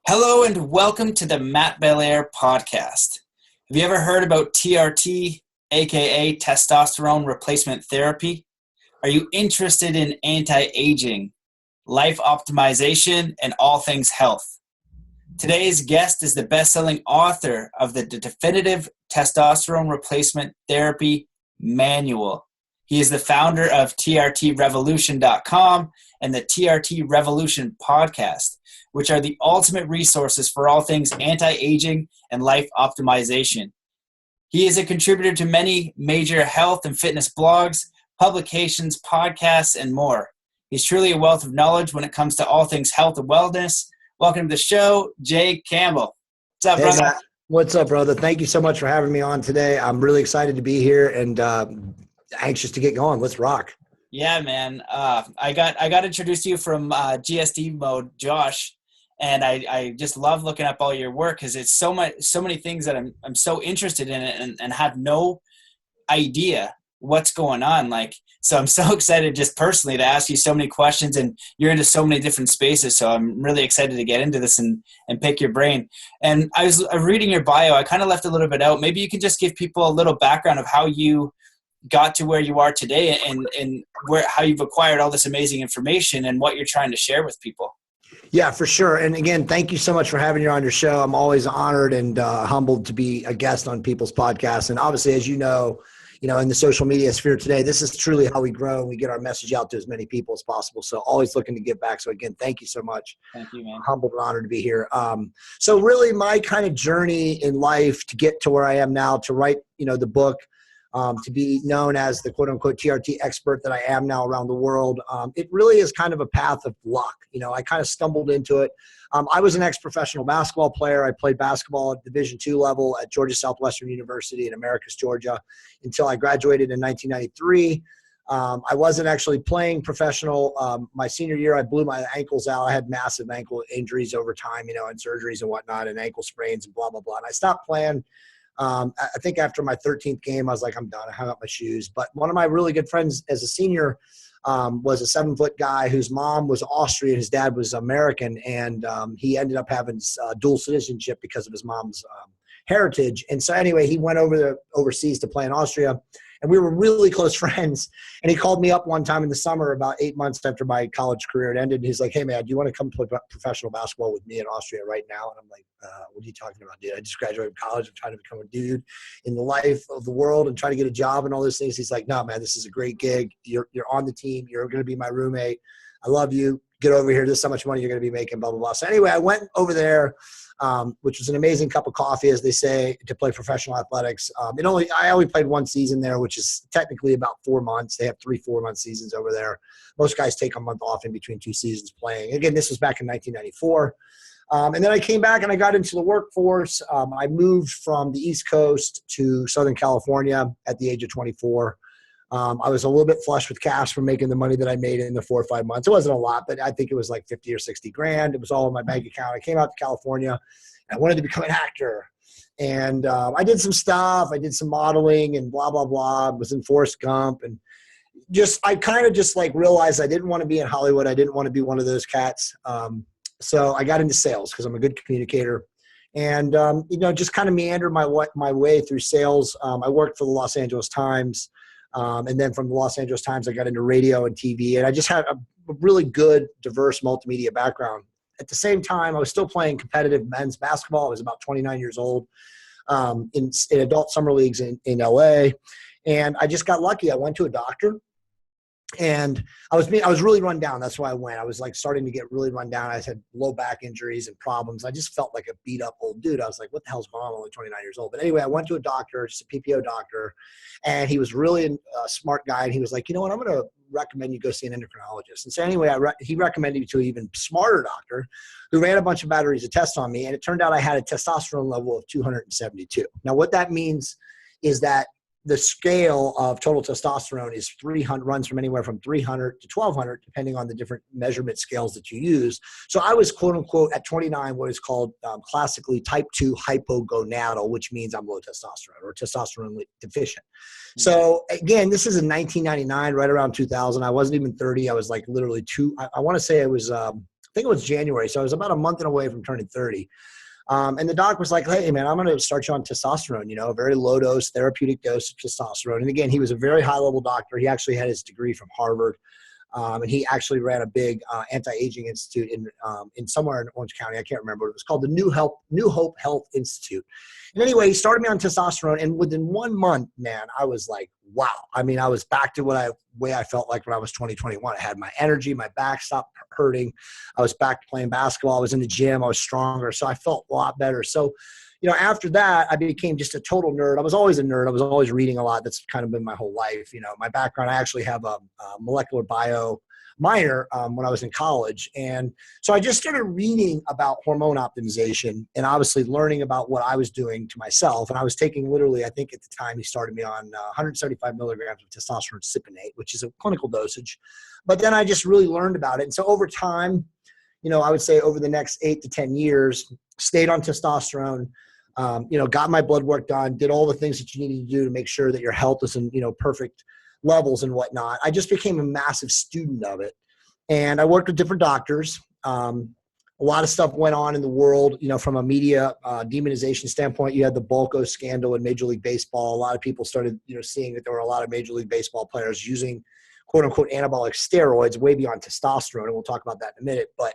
Hello and welcome to the Belair podcast. Have you ever heard about TRT, A.K.A. testosterone replacement therapy? Are you interested in anti-aging, life optimization, and all things health? Today's guest is the best-selling author of the Definitive Testosterone Replacement Therapy Manual. He is the founder of TRTRevolution.com and the TRT Revolution podcast, which are the ultimate resources for all things anti-aging and life optimization. He is a contributor to many major health and fitness blogs, publications, podcasts, and more. He's truly a wealth of knowledge when it comes to all things health and wellness. Welcome to the show, Jay Campbell. What's up, brother? Matt. What's up, brother? Thank you so much for having me on today. I'm really excited to be here and anxious to get going. Let's rock. Yeah, man. I got introduced to you from GSD mode, Josh. And I just love looking up all your work because it's so many things that I'm so interested in it and have no idea what's going on. So I'm so excited just personally to ask you so many questions, and you're into so many different spaces. So I'm really excited to get into this and pick your brain. And I was reading your bio. I kind of left a little bit out. Maybe you could just give people a little background of how you got to where you are today and how you've acquired all this amazing information and what you're trying to share with people. Yeah, for sure. And again, thank you so much for having me on your show. I'm always honored and humbled to be a guest on people's podcasts. And obviously, as you know, in the social media sphere today, this is truly how we grow and we get our message out to as many people as possible. So always looking to give back. So again, thank you so much. Thank you, man. Humbled and honored to be here. So really my kind of journey in life to get to where I am now, to write, the book, to be known as the quote-unquote TRT expert that I am now around the world. It really is kind of a path of luck. I kind of stumbled into it. I was an ex-professional basketball player. I played basketball at Division II level at Georgia Southwestern University in Americus, Georgia, until I graduated in 1993. I wasn't actually playing professional. My senior year, I blew my ankles out. I had massive ankle injuries over time, and surgeries and whatnot, and ankle sprains and blah, blah, blah. And I stopped playing. I think after my 13th game, I was like, I'm done. I hung up my shoes. But one of my really good friends as a senior was a 7-foot guy whose mom was Austrian. His dad was American. And he ended up having dual citizenship because of his mom's heritage. And so anyway, he went overseas to play in Austria. And we were really close friends. And he called me up one time in the summer, about 8 months after my college career had ended. And he's like, hey, man, do you want to come play professional basketball with me in Austria right now? And I'm like, what are you talking about, dude? I just graduated college. I'm trying to become a dude in the life of the world and try to get a job and all those things. He's like, no, man, this is a great gig. You're on the team. You're going to be my roommate. I love you. Get over here. This is how much money you're going to be making, blah, blah, blah. So anyway, I went over there. Which was an amazing cup of coffee, as they say, to play professional athletics. I only played one season there, which is technically about 4 months. They have 3 4-month seasons over there. Most guys take a month off in between 2 seasons playing. Again, this was back in 1994. And then I came back and I got into the workforce. I moved from the East Coast to Southern California at the age of 24. I was a little bit flush with cash from making the money that I made in the 4 or 5 months. It wasn't a lot, but I think it was like 50 or 60 grand. It was all in my bank account. I came out to California and I wanted to become an actor. And I did some stuff. I did some modeling and blah, blah, blah. I was in Forrest Gump. And I kind of just realized I didn't want to be in Hollywood. I didn't want to be one of those cats. So I got into sales because I'm a good communicator. And, just kind of meandered my way through sales. I worked for the Los Angeles Times. And then from the Los Angeles Times, I got into radio and TV. And I just had a really good, diverse multimedia background. At the same time, I was still playing competitive men's basketball. I was about 29 years old in adult summer leagues in LA. And I just got lucky. I went to a doctor. And I was really run down. That's why I went. I was starting to get really run down. I had low back injuries and problems. I just felt like a beat up old dude. I was like, what the hell's going on? I'm only 29 years old. But anyway, I went to a doctor, just a PPO doctor, and he was really a smart guy. And he was like, you know what? I'm going to recommend you go see an endocrinologist. And so anyway, he recommended me to an even smarter doctor who ran a bunch of batteries of tests on me. And it turned out I had a testosterone level of 272. Now, what that means is that the scale of total testosterone is 300, runs from anywhere from 300 to 1200, depending on the different measurement scales that you use. So I was, quote unquote, at 29, what is called classically type 2 hypogonadal, which means I'm low testosterone or testosterone deficient. So again, this is in 1999, right around 2000. I wasn't even 30. I was literally I want to say I was think it was January. So I was about a month and away from turning 30. And the doc was like, hey, man, I'm going to start you on testosterone, a very low dose, therapeutic dose of testosterone. And again, he was a very high level doctor. He actually had his degree from Harvard. And he actually ran a big anti-aging institute in somewhere in Orange County. I can't remember. It was called the New Hope Health Institute. And anyway, he started me on testosterone. And within 1 month, man, I was like, wow. I mean, I was back to way I felt like when I was 21. I had my energy, my back stopped hurting. I was back to playing basketball. I was in the gym. I was stronger. So I felt a lot better. So, after that, I became just a total nerd. I was always a nerd. I was always reading a lot. That's kind of been my whole life. My background, I actually have a molecular bio minor when I was in college. And so I just started reading about hormone optimization and obviously learning about what I was doing to myself. And I was taking literally, I think at the time he started me on 175 milligrams of testosterone cypionate, which is a clinical dosage. But then I just really learned about it. And so over time, I would say over the next 8 to 10 years, stayed on testosterone, got my blood work done, did all the things that you needed to do to make sure that your health is in, perfect levels and whatnot. I just became a massive student of it. And I worked with different doctors. A lot of stuff went on in the world, from a media demonization standpoint. You had the Balco scandal in Major League Baseball. A lot of people started, seeing that there were a lot of Major League Baseball players using quote unquote anabolic steroids way beyond testosterone. And we'll talk about that in a minute. But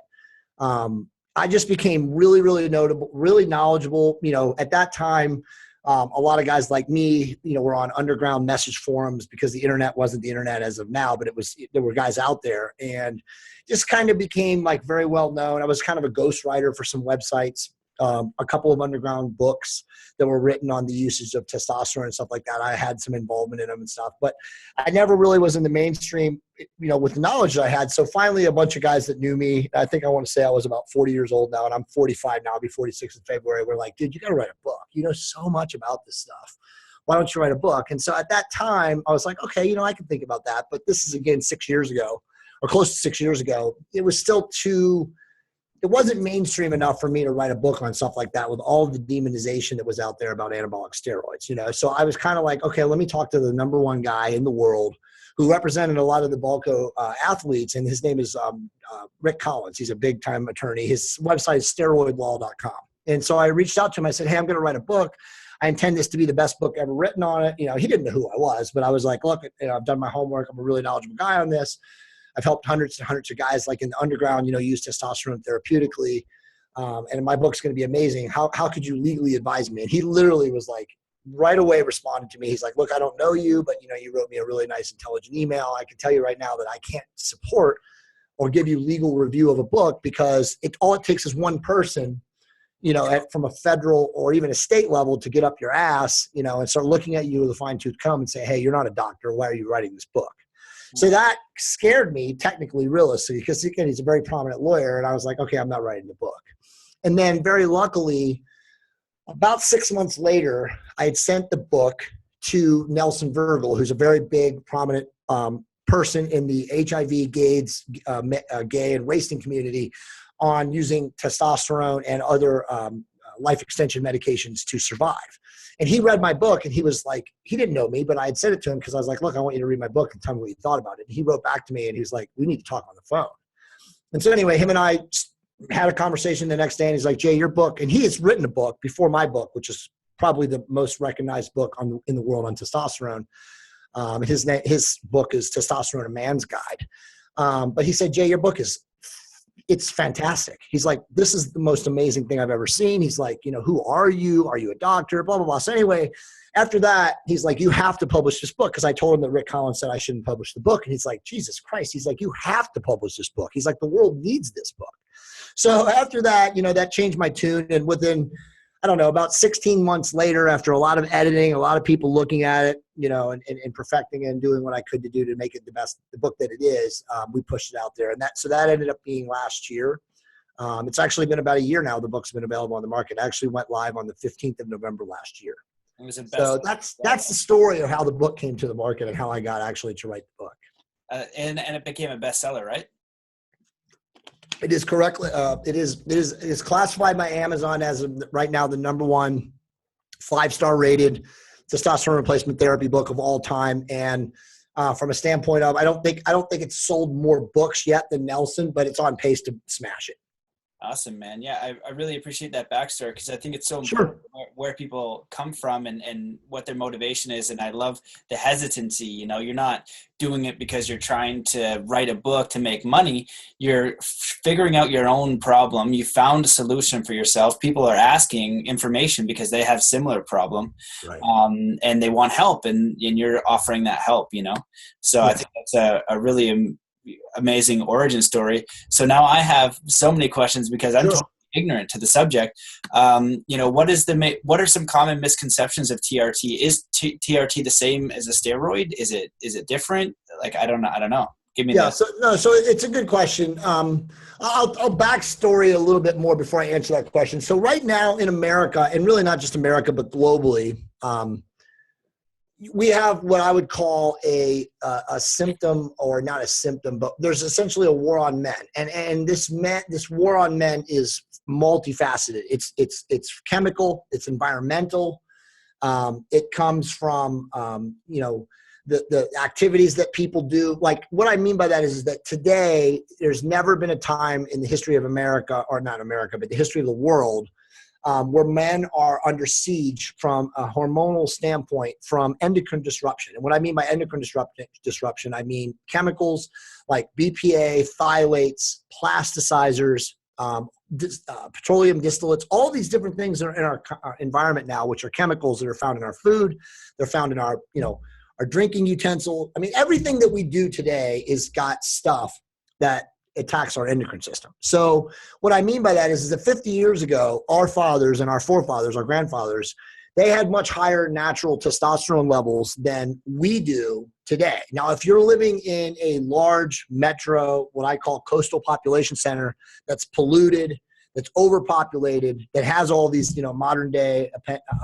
I just became really, really notable, really knowledgeable. At that time, a lot of guys like me, were on underground message forums because the internet wasn't the internet as of now, but there were guys out there and just kind of became like very well known. I was kind of a ghostwriter for some websites, a couple of underground books that were written on the usage of testosterone and stuff like that. I had some involvement in them and stuff, but I never really was in the mainstream, with the knowledge that I had. So finally, a bunch of guys that knew me, I think I want to say I was about 40 years old now, and I'm 45 now, I'll be 46 in February. We're like, dude, you got to write a book. You know so much about this stuff. Why don't you write a book? And so at that time, I was like, okay, I can think about that. But this is, again, 6 years ago, or close to 6 years ago. It was still it wasn't mainstream enough for me to write a book on stuff like that with all the demonization that was out there about anabolic steroids, So I was kind of like, okay, let me talk to the number one guy in the world who represented a lot of the Balco athletes, and his name is Rick Collins. He's a big-time attorney. His website is steroidlaw.com. And so I reached out to him. I said, hey, I'm going to write a book. I intend this to be the best book ever written on it. He didn't know who I was, but I was like, look, I've done my homework. I'm a really knowledgeable guy on this. I've helped hundreds and hundreds of guys like in the underground, use testosterone therapeutically. And my book's going to be amazing. How could you legally advise me? And he literally was like, right away responded to me. He's like, look, I don't know you, but you wrote me a really nice, intelligent email. I can tell you right now that I can't support or give you legal review of a book because all it takes is one person, from a federal or even a state level to get up your ass, and start looking at you with a fine tooth comb and say, hey, you're not a doctor. Why are you writing this book? So that scared me, technically, realistically, because again, he's a very prominent lawyer. And I was like, okay, I'm not writing the book. And then very luckily, about 6 months later, I had sent the book to Nelson Virgil, who's a very big, prominent person in the HIV, gay and wasting community on using testosterone and other life extension medications to survive. And he read my book and he was like, he didn't know me, but I had sent it to him because I was like, look, I want you to read my book and tell me what you thought about it. And he wrote back to me and he was like, we need to talk on the phone. And so anyway, him and I had a conversation the next day and he's like, Jay, your book, and he has written a book before my book, which is probably the most recognized book in the world on testosterone. His book is Testosterone, A Man's Guide. But he said, Jay, your book it's fantastic. He's like, this is the most amazing thing I've ever seen. He's like, who are you? Are you a doctor? Blah, blah, blah. So anyway, after that, he's like, you have to publish this book. Cause I told him that Rick Collins said I shouldn't publish the book. And he's like, Jesus Christ. He's like, you have to publish this book. He's like, the world needs this book. So after that, that changed my tune. And within, I don't know, about 16 months later, after a lot of editing, a lot of people looking at it, and perfecting it and doing what I could to do to make it the book that it is, we pushed it out there. And so that ended up being last year. It's actually been about a year now. The book's been available on the market. It actually went live on the 15th of November last year. It was so that's the story of how the book came to the market and how I got actually to write the book. And it became a bestseller, right? It is correctly. It is classified by Amazon as of right now the #1 5-star rated testosterone replacement therapy book of all time. And from a standpoint of, I don't think it's sold more books yet than Nelson, but it's on pace to smash it. Awesome, man. Yeah, I really appreciate that backstory, because I think it's so Sure. important where people come from and what their motivation is. And I love the hesitancy. You're not doing it because you're trying to write a book to make money. You're figuring out your own problem. You found a solution for yourself. People are asking information because they have similar problem, Right. And they want help, and you're offering that help. So Yeah. I think that's a really amazing origin story. So now I have so many questions because I'm Sure. totally ignorant to the subject. What are some common misconceptions of TRT? Is TRT the same as a steroid? Is it different? Like, I don't know. Give me So it's a good question. I'll backstory a little bit more before I answer that question. So right now in America, and really not just America, but globally, we have what I would call a symptom, or not a symptom, but there's essentially a war on men, and this war on men is multifaceted. It's chemical, it's environmental. It comes from the activities that people do. Like, what I mean by that is that today there's never been a time in the history of America, or not America, but the history of the world, where men are under siege from a hormonal standpoint from endocrine disruption. And what I mean by endocrine disruption, I mean chemicals like BPA, phthalates, plasticizers, petroleum distillates, all these different things that are in our environment now, which are chemicals that are found in our food. They're found in our, our drinking utensil. I mean, everything that we do today is got stuff that attacks our endocrine system. So what I mean by that is that 50 years ago, our fathers and our forefathers, our grandfathers, they had much higher natural testosterone levels than we do today. Now, if you're living in a large metro, what I call coastal population center, that's polluted, that's overpopulated, that has all these, modern day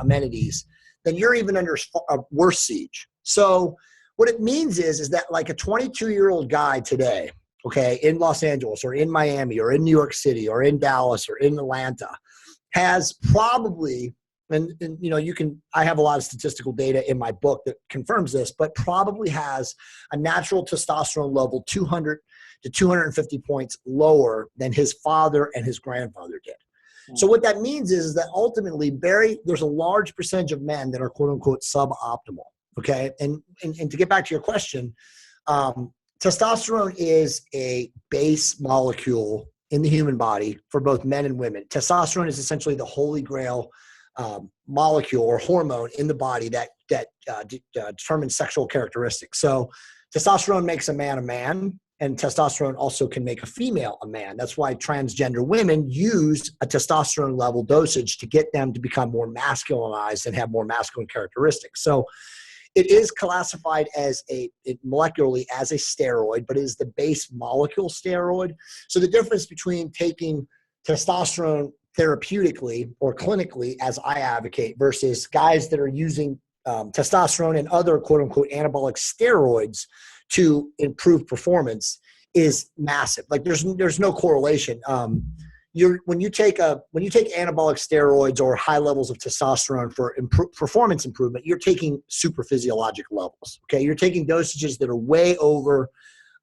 amenities, then you're even under a worse siege. So what it means is that, like, a 22-year-old guy today, okay, in Los Angeles or in Miami or in New York City or in Dallas or in Atlanta, has probably, and I have a lot of statistical data in my book that confirms this, but probably has a natural testosterone level 200 to 250 points lower than his father and his grandfather did. So what that means is that ultimately, there's a large percentage of men that are quote unquote suboptimal. Okay. And to get back to your question, testosterone is a base molecule in the human body for both men and women. Testosterone is essentially the holy grail molecule or hormone in the body that determines sexual characteristics. So testosterone makes a man, and testosterone also can make a female a man. That's why transgender women use a testosterone level dosage to get them to become more masculinized and have more masculine characteristics. So it is classified molecularly as a steroid, but it is the base molecule steroid. So the difference between taking testosterone therapeutically or clinically, as I advocate, versus guys that are using testosterone and other quote unquote anabolic steroids to improve performance is massive. Like, there's no correlation. When you take anabolic steroids or high levels of testosterone for performance improvement, you're taking super physiologic levels. Okay, you're taking dosages that are way over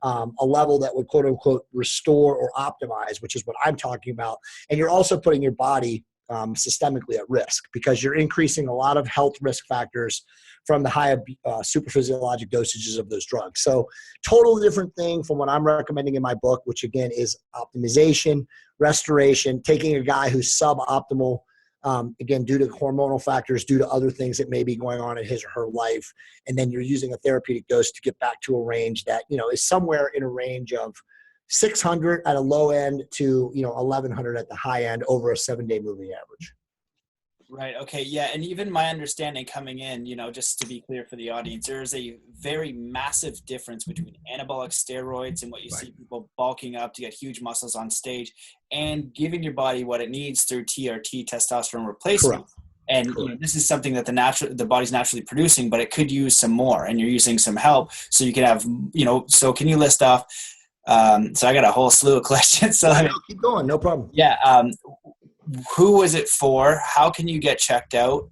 a level that would quote unquote restore or optimize, which is what I'm talking about. And you're also putting your body systemically at risk, because you're increasing a lot of health risk factors from the high super physiologic dosages of those drugs. So totally different thing from what I'm recommending in my book, which again is optimization, restoration, taking a guy who's suboptimal, again, due to hormonal factors, due to other things that may be going on in his or her life. And then you're using a therapeutic dose to get back to a range that, is somewhere in a range of 600 at a low end to 1100 at the high end over a 7-day moving average. Right. Okay. Yeah. And even my understanding coming in, just to be clear for the audience, there is a very massive difference between anabolic steroids and what you see people bulking up to get huge muscles on stage, and giving your body what it needs through TRT, testosterone replacement. Correct. And this is something that the body's naturally producing, but it could use some more, and you're using some help. So you can have, so can you list off? So I got a whole slew of questions. So keep going. No problem. Yeah. who was it for? How can you get checked out?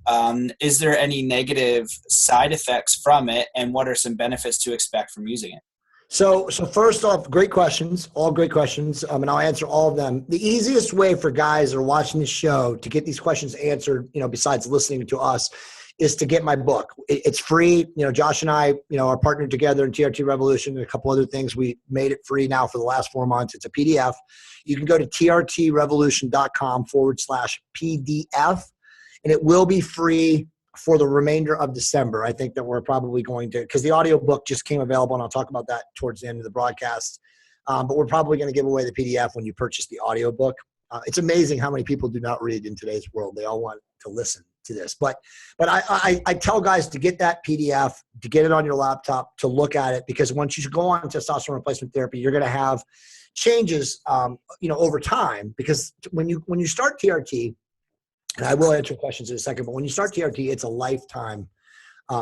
Is there any negative side effects from it? And what are some benefits to expect from using it? So first off, great questions, all great questions, and I'll answer all of them. The easiest way for guys that are watching this show to get these questions answered, besides listening to us, is to get my book. It's free. Josh and I, are partnered together in TRT Revolution and a couple other things. We made it free now for the last 4 months. It's a PDF. You can go to trtrevolution.com/PDF, and it will be free for the remainder of December. I think that we're probably going to, because the audiobook just came available, and I'll talk about that towards the end of the broadcast. But we're probably going to give away the PDF when you purchase the audiobook. It's amazing how many people do not read in today's world. They all want to listen to this. But I tell guys to get that PDF, to get it on your laptop, to look at it, because once you go on testosterone replacement therapy, you're going to have changes, over time. Because when you start TRT, and I will answer questions in a second, but when you start TRT, it's a lifetime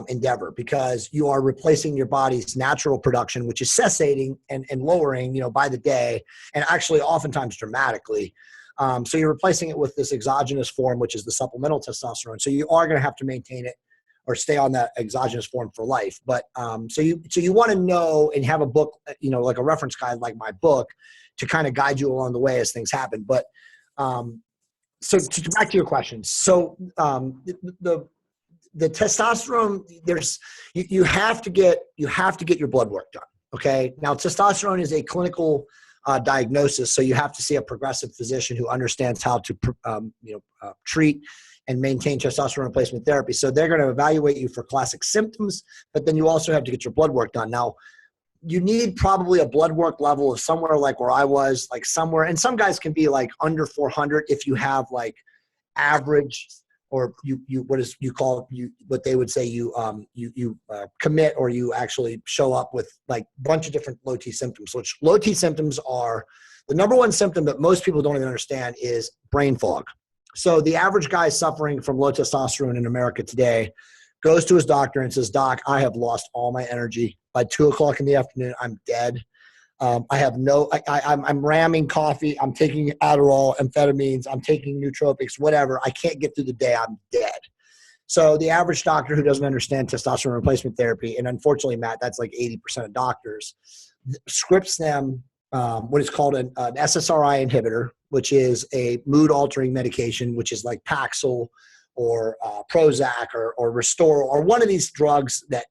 endeavor, because you are replacing your body's natural production, which is cessating and lowering, by the day, and actually oftentimes dramatically. So you're replacing it with this exogenous form, which is the supplemental testosterone. So you are going to have to maintain it or stay on that exogenous form for life. But so you want to know and have a book, like a reference guide, like my book, to kind of guide you along the way as things happen. But so back to your questions. So the testosterone, you have to get your blood work done. Okay. Now, testosterone is a clinical diagnosis, so you have to see a progressive physician who understands how to treat and maintain testosterone replacement therapy. So they're going to evaluate you for classic symptoms, but then you also have to get your blood work done. Now, you need probably a blood work level of somewhere like where I was, like somewhere, and some guys can be like under 400 if you have like average, or what they would say you commit, or you actually show up with like a bunch of different low T symptoms, which low T symptoms are the number one symptom that most people don't even understand is brain fog. So the average guy suffering from low testosterone in America today goes to his doctor and says, "Doc, I have lost all my energy. By 2:00 in the afternoon, I'm dead. I'm ramming coffee. I'm taking Adderall, amphetamines. I'm taking nootropics, whatever. I can't get through the day. I'm dead." So the average doctor who doesn't understand testosterone replacement therapy, and unfortunately, Matt, that's like 80% of doctors, scripts them what is called an SSRI inhibitor, which is a mood-altering medication, which is like Paxil or Prozac or Restore, or one of these drugs that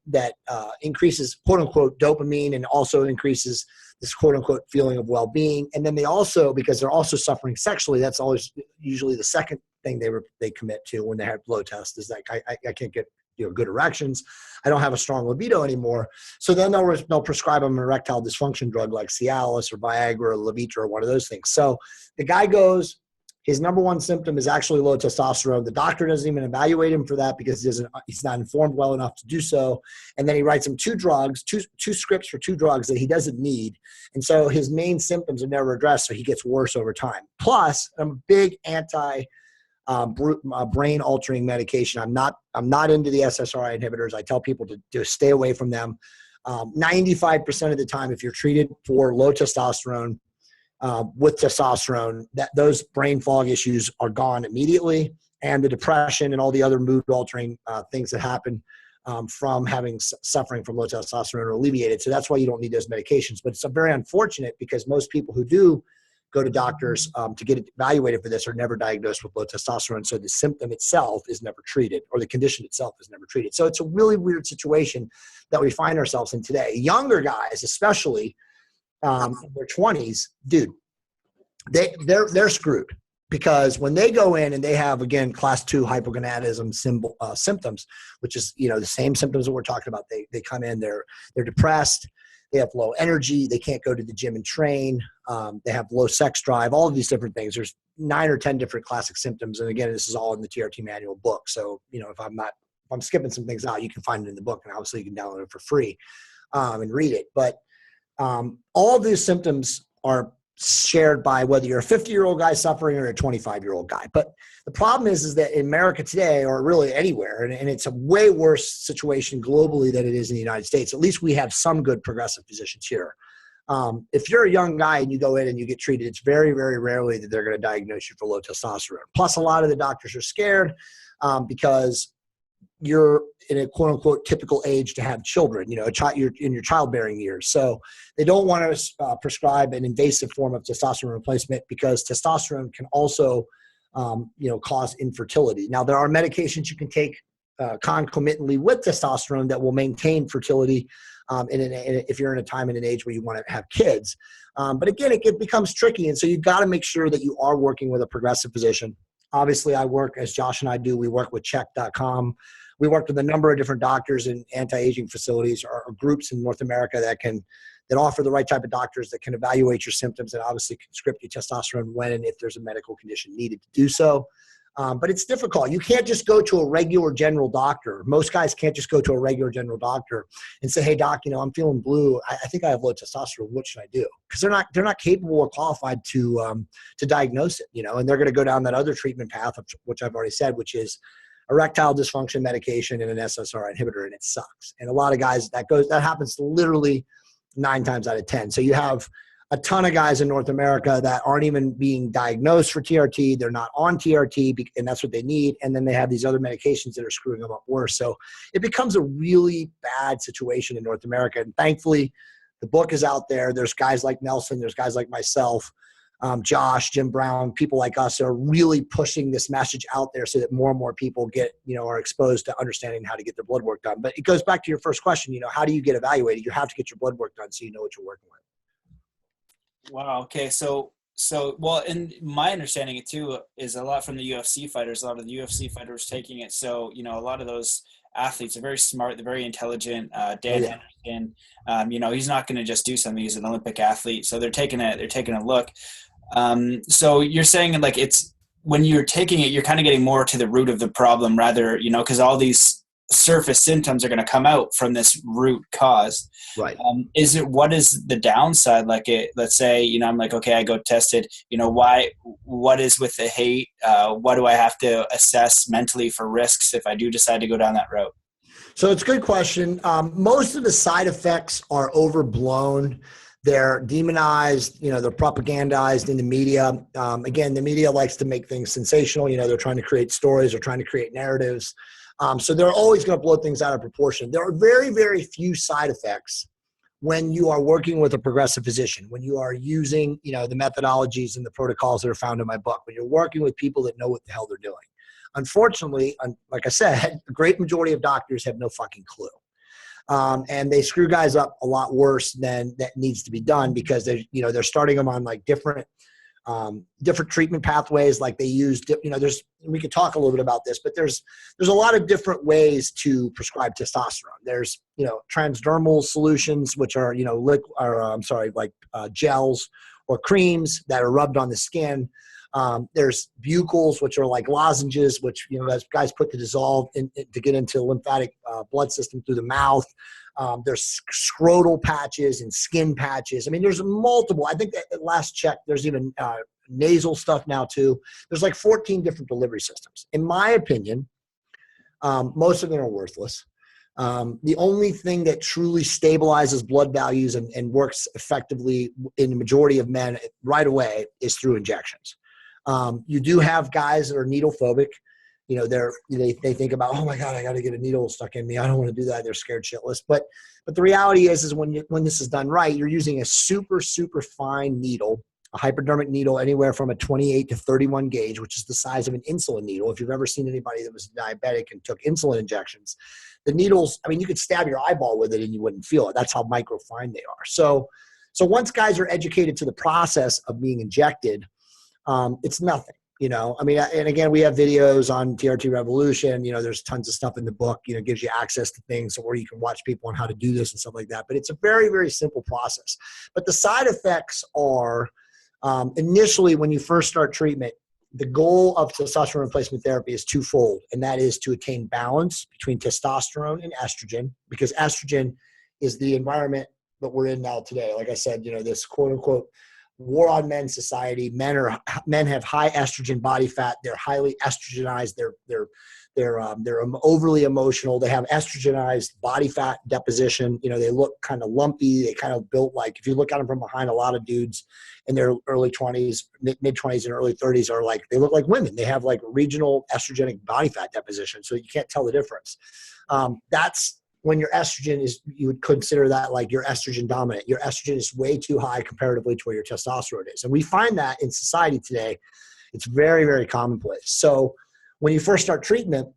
increases quote-unquote dopamine and also increases this quote-unquote feeling of well-being. And then they also, because they're also suffering sexually, that's always usually the second thing they commit to when they have low test, is like, I can't get good erections. I don't have a strong libido anymore. So then they'll prescribe them an erectile dysfunction drug like Cialis or Viagra or Levitra or one of those things. So the guy goes, his number one symptom is actually low testosterone. The doctor doesn't even evaluate him for that because he's not informed well enough to do so. And then he writes him two scripts for two drugs that he doesn't need. And so his main symptoms are never addressed, so he gets worse over time. Plus, I'm a big anti brain altering medication. I'm not into the SSRI inhibitors. I tell people to stay away from them. 95% of the time, if you're treated for low testosterone, with testosterone, that those brain fog issues are gone immediately, and the depression and all the other mood altering things that happen from suffering from low testosterone are alleviated. So that's why you don't need those medications. But it's very unfortunate because most people who do go to doctors to get evaluated for this are never diagnosed with low testosterone. So the symptom itself is never treated, or the condition itself is never treated. So it's a really weird situation that we find ourselves in today. Younger guys, especially, in their 20s, dude, they're screwed, because when they go in and they have, again, class 2 hypogonadism symptoms, which is the same symptoms that we're talking about. They come in, they're depressed, they have low energy, they can't go to the gym and train, they have low sex drive, all of these different things. There's 9 or 10 different classic symptoms, and again, this is all in the TRT manual book. So if I'm skipping some things out, you can find it in the book, and obviously you can download it for free and read it. But all of these symptoms are shared by whether you're a 50-year-old guy suffering or a 25-year-old guy. But the problem is that in America today, or really anywhere, and it's a way worse situation globally than it is in the United States. At least we have some good progressive physicians here. If you're a young guy and you go in and you get treated, it's very, very rarely that they're going to diagnose you for low testosterone. Plus, a lot of the doctors are scared because you're in a quote unquote typical age to have children, you're in your childbearing years. So they don't want to prescribe an invasive form of testosterone replacement because testosterone can also, cause infertility. Now, there are medications you can take concomitantly with testosterone that will maintain fertility if you're in a time and an age where you want to have kids. But again, it becomes tricky. And so you've got to make sure that you are working with a progressive physician. Obviously, I work, as Josh and I do, we work with check.com. We worked with a number of different doctors in anti-aging facilities or groups in North America that offer the right type of doctors that can evaluate your symptoms and obviously can script you testosterone when and if there's a medical condition needed to do so. But it's difficult. You can't just go to a regular general doctor. Most guys can't just go to a regular general doctor and say, hey, doc, I'm feeling blue. I think I have low testosterone. What should I do? Because they're not capable or qualified to diagnose it, and they're going to go down that other treatment path, which I've already said, which is erectile dysfunction medication and an SSRI inhibitor, and it sucks. And a lot of guys, that happens literally 9 times out of 10. So you have a ton of guys in North America that aren't even being diagnosed for TRT. They're not on TRT, and that's what they need. And then they have these other medications that are screwing them up worse. So it becomes a really bad situation in North America. And thankfully, the book is out there. There's guys like Nelson. There's guys like myself, Josh, Jim Brown, people like us are really pushing this message out there so that more and more people are exposed to understanding how to get their blood work done. But it goes back to your first question, how do you get evaluated? You have to get your blood work done so you know what you're working with. Wow. Okay. So, well, and my understanding it too is a lot from the UFC fighters, a lot of the UFC fighters taking it. So, a lot of those athletes are very smart. They're very intelligent. Dan Henderson, he's not going to just do something. He's an Olympic athlete. So they're taking a look. So you're saying like it's when you're taking it, you're kind of getting more to the root of the problem rather, because all these surface symptoms are going to come out from this root cause. Right. What is the downside? Like let's say, I'm like, okay, I go tested, what is with the hate? What do I have to assess mentally for risks if I do decide to go down that route? So it's a good question. Most of the side effects are overblown. They're demonized, they're propagandized in the media. Again, the media likes to make things sensational. They're trying to create stories or trying to create narratives. So they're always going to blow things out of proportion. There are very, very few side effects when you are working with a progressive physician, when you are using, the methodologies and the protocols that are found in my book, when you're working with people that know what the hell they're doing. Unfortunately, like I said, the great majority of doctors have no fucking clue. And they screw guys up a lot worse than that needs to be done because they're starting them on like different treatment pathways. Like they use, we could talk a little bit about this, but there's a lot of different ways to prescribe testosterone. There's, transdermal solutions, which are, gels or creams that are rubbed on the skin. There's buccals, which are like lozenges, which, as guys put to dissolve to get into the lymphatic blood system through the mouth. There's scrotal patches and skin patches. I mean, there's multiple. I think at last check, there's even nasal stuff now too. There's like 14 different delivery systems. In my opinion, most of them are worthless. The only thing that truly stabilizes blood values and works effectively in the majority of men right away is through injections. You do have guys that are needle phobic. They think about, oh my God, I got to get a needle stuck in me. I don't want to do that. They're scared shitless. But the reality is when this is done right, you're using a super, super fine needle, a hypodermic needle, anywhere from a 28 to 31 gauge, which is the size of an insulin needle. If you've ever seen anybody that was diabetic and took insulin injections, the needles, you could stab your eyeball with it and you wouldn't feel it. That's how microfine they are. So once guys are educated to the process of being injected, it's nothing, and again, we have videos on TRT Revolution, there's tons of stuff in the book, gives you access to things where you can watch people on how to do this and stuff like that. But it's a very, very simple process. But the side effects are, initially when you first start treatment, the goal of testosterone replacement therapy is twofold. And that is to attain balance between testosterone and estrogen, because estrogen is the environment that we're in now today. Like I said, this quote unquote war on men society. Men have high estrogen body fat. They're highly estrogenized. They're overly emotional. They have estrogenized body fat deposition. They look kind of lumpy. They kind of built like, if you look at them from behind, a lot of dudes in their early 20s, mid 20s and early 30s are like, they look like women. They have like regional estrogenic body fat deposition. So you can't tell the difference. That's when your estrogen is, you would consider that like your estrogen dominant. Your estrogen is way too high comparatively to where your testosterone is. And we find that in society today, it's very, very commonplace. So when you first start treatment,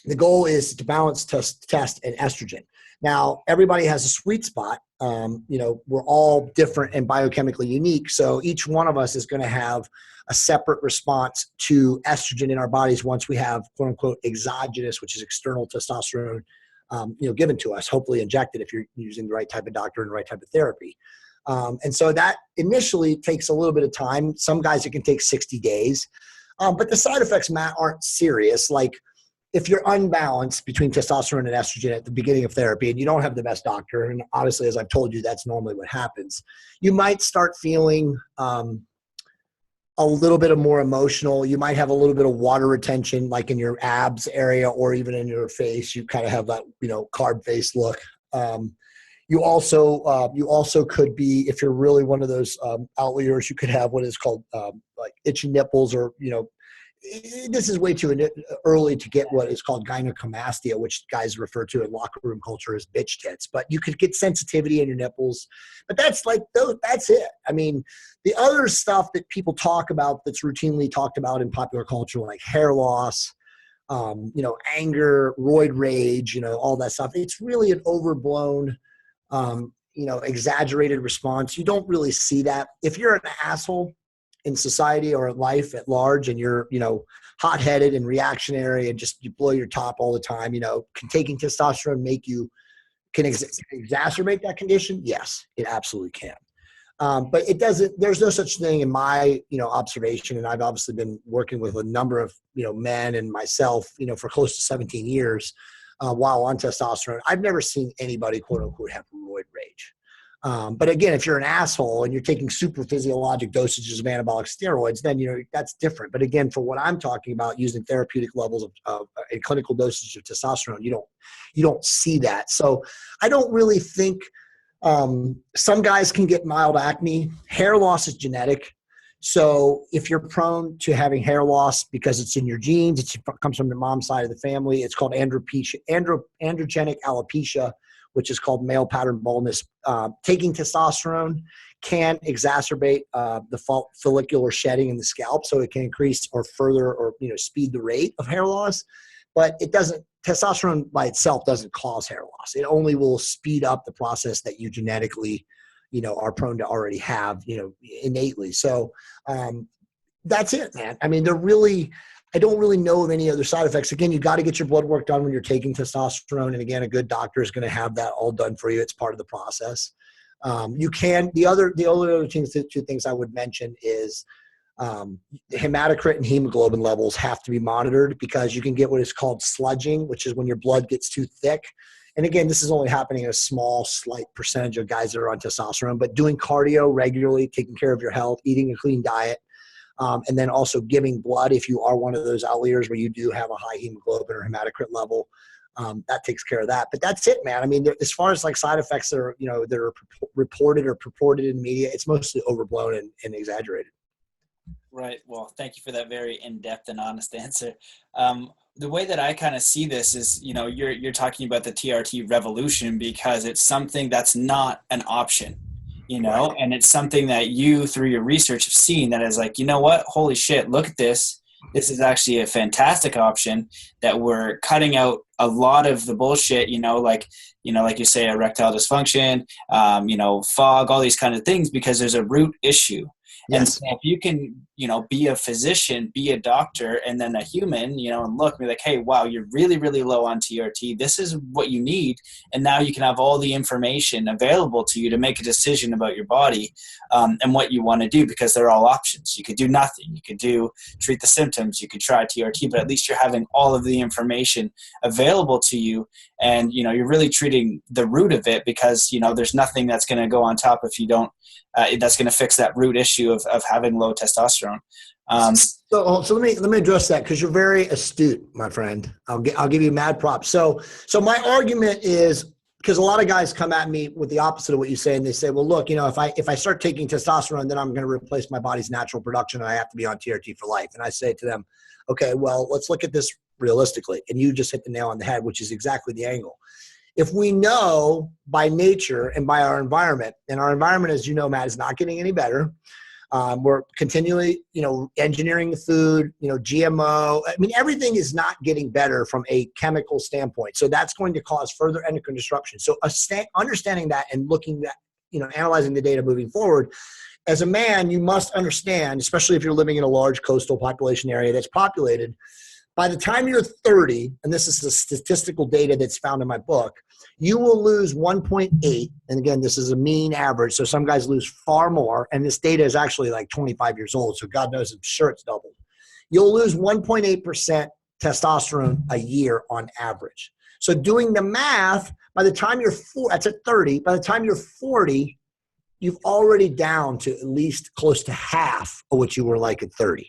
the goal is to balance test and estrogen. Now, everybody has a sweet spot. We're all different and biochemically unique. So each one of us is going to have a separate response to estrogen in our bodies once we have, quote unquote, exogenous, which is external testosterone, given to us, hopefully injected if you're using the right type of doctor and the right type of therapy. And so that initially takes a little bit of time. Some guys, it can take 60 days. But the side effects, Matt, aren't serious. Like if you're unbalanced between testosterone and estrogen at the beginning of therapy and you don't have the best doctor, and honestly, as I've told you, that's normally what happens, you might start feeling a little bit of more emotional. You might have a little bit of water retention, like in your abs area or even in your face. You kind of have that, carb face look. You also could be, if you're really one of those outliers, you could have what is called like itchy nipples, or this is way too early to get what is called gynecomastia, which guys refer to in locker room culture as bitch tits. But you could get sensitivity in your nipples. But that's it. I mean, the other stuff that people talk about that's routinely talked about in popular culture, like hair loss, anger, roid rage, all that stuff, it's really an overblown exaggerated response. You don't really see that. If you're an asshole in society or in life at large and you're, hot-headed and reactionary and just you blow your top all the time, can taking testosterone can exacerbate that condition? Yes, it absolutely can. But it doesn't, there's no such thing in my, observation. And I've obviously been working with a number of, men and myself, for close to 17 years. While on testosterone, I've never seen anybody, quote unquote, have roid rage. But again, if you're an asshole and you're taking super physiologic dosages of anabolic steroids, then, that's different. But again, for what I'm talking about, using therapeutic levels of a clinical dosage of testosterone, you don't see that. So I don't really think some guys can get mild acne. Hair loss is genetic. So if you're prone to having hair loss because it's in your genes, it comes from the mom's side of the family. It's called androgenic alopecia, which is called male pattern baldness. Taking testosterone can exacerbate the follicular shedding in the scalp, so it can increase or further or speed the rate of hair loss. But it doesn't. Testosterone by itself doesn't cause hair loss. It only will speed up the process that you genetically are prone to already have, innately. So that's it, man. I mean, I don't really know of any other side effects. Again, you got to get your blood work done when you're taking testosterone. And again, a good doctor is going to have that all done for you. It's part of the process. The other two things I would mention is hematocrit and hemoglobin levels have to be monitored, because you can get what is called sludging, which is when your blood gets too thick. And again, this is only happening in a slight percentage of guys that are on testosterone, but doing cardio regularly, taking care of your health, eating a clean diet, and then also giving blood if you are one of those outliers where you do have a high hemoglobin or hematocrit level. That takes care of that. But that's it, man. I mean, as far as like side effects that are reported or purported in the media, it's mostly overblown and exaggerated. Right. Well, thank you for that very in-depth and honest answer. The way that I kind of see this is, you're talking about the TRT revolution because it's something that's not an option, Right. and it's something that you, through your research, have seen that is like, what? Holy shit, look at this. This is actually a fantastic option that we're cutting out a lot of the bullshit, like you say, erectile dysfunction, fog, all these kind of things, because there's a root issue. And Yes. so if you can, be a physician, be a doctor, and then a human, and look, be like, hey, wow, you're really, really low on TRT. This is what you need. And now you can have all the information available to you to make a decision about your body and what you want to do, because they're all options. You could do nothing. You could treat the symptoms. You could try TRT, but at least you're having all of the information available to you. And, you're really treating the root of it, because, there's nothing that's going to go on top if you don't that's going to fix that root issue of having low testosterone. So let me address that, because you're very astute, my friend. I'll give you mad props. So my argument is, because a lot of guys come at me with the opposite of what you say, and they say, well, look, if I start taking testosterone, then I'm going to replace my body's natural production, and I have to be on TRT for life. And I say to them, okay, well, let's look at this realistically. And you just hit the nail on the head, which is exactly the angle. If we know by nature and by our environment, and our environment, as you know, Matt, is not getting any better. We're continually, engineering the food, GMO. I mean, everything is not getting better from a chemical standpoint. So that's going to cause further endocrine disruption. So understanding that and looking at, analyzing the data moving forward, as a man, you must understand, especially if you're living in a large coastal population area that's populated, by the time you're 30, and this is the statistical data that's found in my book, you will lose 1.8. And again, this is a mean average. So some guys lose far more. And this data is actually like 25 years old. So God knows, I'm sure it's doubled. You'll lose 1.8% testosterone a year on average. So doing the math, by the time you're that's at 30, by the time you're 40, you've already down to at least close to half of what you were like at 30.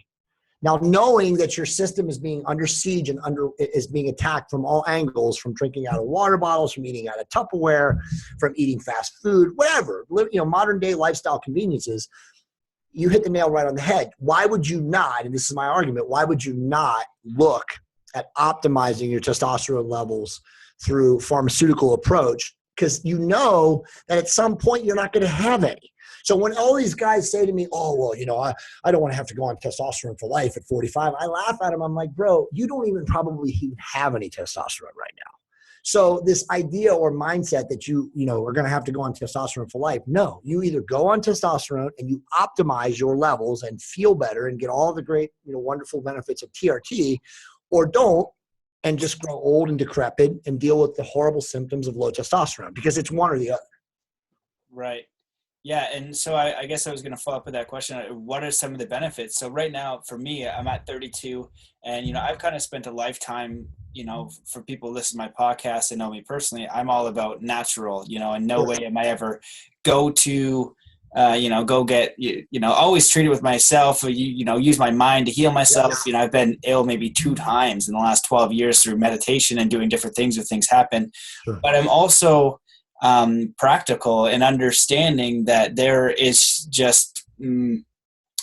Now, knowing that your system is being under siege and is being attacked from all angles, from drinking out of water bottles, from eating out of Tupperware, from eating fast food, whatever, modern day lifestyle conveniences, you hit the nail right on the head. Why would you not, and this is my argument, why would you not look at optimizing your testosterone levels through pharmaceutical approach? Because you know that at some point you're not going to have any. So when all these guys say to me, oh, well, I don't want to have to go on testosterone for life at 45, I laugh at them. I'm like, bro, you don't even probably even have any testosterone right now. So this idea or mindset that you are going to have to go on testosterone for life, no, you either go on testosterone and you optimize your levels and feel better and get all the great, wonderful benefits of TRT, or don't, and just grow old and decrepit and deal with the horrible symptoms of low testosterone, because it's one or the other. Right. Yeah. And so I guess I was going to follow up with that question. What are some of the benefits? So right now for me, I'm at 32 and, I've kind of spent a lifetime, for people who listen to my podcast and know me personally, I'm all about natural, in no way am I ever go get, always treat it with myself, or, use my mind to heal myself. Yes. I've been ill maybe 2 times in the last 12 years through meditation and doing different things where things happen. Sure. But I'm also practical and understanding that there is just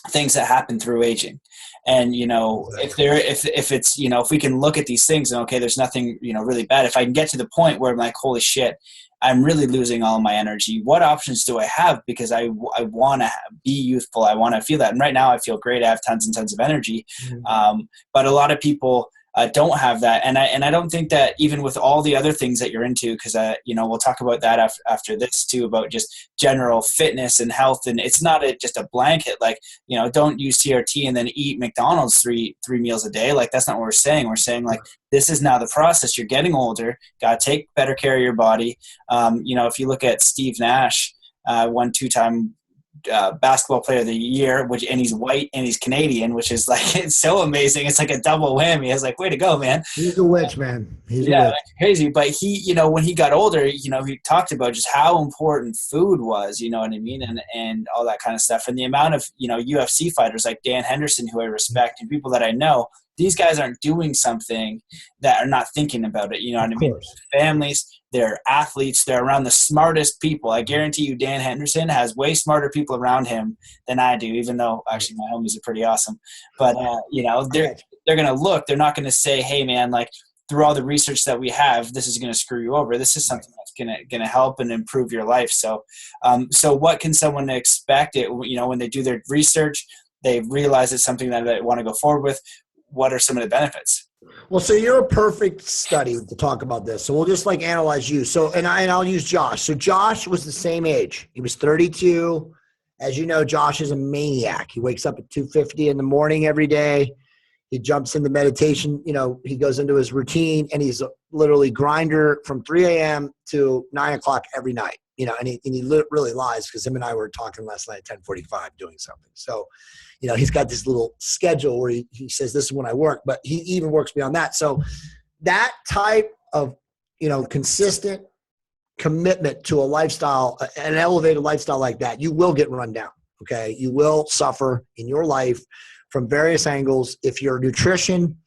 things that happen through aging. And, if it's, if we can look at these things and, okay, there's nothing, really bad. If I can get to the point where I'm like, holy shit, I'm really losing all my energy. What options do I have? Because I want to be youthful. I want to feel that. And right now I feel great. I have tons and tons of energy. Mm-hmm. But a lot of people don't have that. And I don't think that even with all the other things that you're into, because, we'll talk about that after this too, about just general fitness and health. And it's not just a blanket, like, don't use TRT and then eat McDonald's three meals a day. Like, that's not what we're saying. We're saying, like, this is now the process. You're getting older, got to take better care of your body. If you look at Steve Nash, won 2-time basketball player of the year, and he's white and he's Canadian, which is like, it's so amazing. It's like a double whammy. It's like, way to go, man. He's a witch, man. He's a witch. Crazy. But he, when he got older, he talked about just how important food was, you know what I mean? And all that kind of stuff. And the amount of, UFC fighters like Dan Henderson, who I respect, and people that I know, these guys aren't doing something that are not thinking about it. You know what I mean? Families, they're athletes, they're around the smartest people. I guarantee you Dan Henderson has way smarter people around him than I do, even though actually my homies are pretty awesome. But, they're going to look, they're not going to say, hey man, like, through all the research that we have, this is going to screw you over. This is something that's going to help and improve your life. So, so what can someone expect when they do their research, they realize it's something that they want to go forward with? What are some of the benefits? Well, so you're a perfect study to talk about this. So we'll just analyze you. So, and I'll use Josh. So Josh was the same age. He was 32. As you know, Josh is a maniac. He wakes up at 2:50 in the morning every day. He jumps into meditation. He goes into his routine, and he's literally grinder from 3 a.m. to 9 o'clock every night. And he really lies, because him and I were talking last night at 10:45 doing something. So, he's got this little schedule where he says, this is when I work, but he even works beyond that. So that type of, consistent commitment to a lifestyle, an elevated lifestyle like that, you will get run down. Okay. You will suffer in your life from various angles. If your nutrition,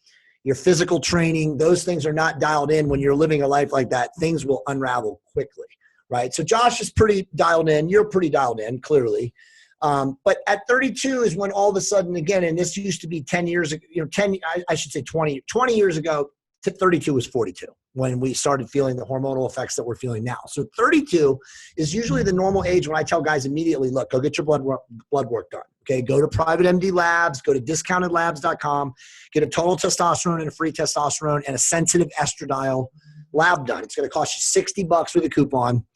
your physical training, those things are not dialed in when you're living a life like that, things will unravel quickly. Right. So Josh is pretty dialed in. You're pretty dialed in, clearly. But at 32 is when all of a sudden, again, and this used to be 10 years ago, I should say 20 years ago, to 32 was 42 when we started feeling the hormonal effects that we're feeling now. So 32 is usually the normal age when I tell guys immediately, look, go get your blood work done. Okay. Go to private MD labs, go to discountedlabs.com, get a total testosterone and a free testosterone and a sensitive estradiol lab done. It's going to cost you $60 with a coupon.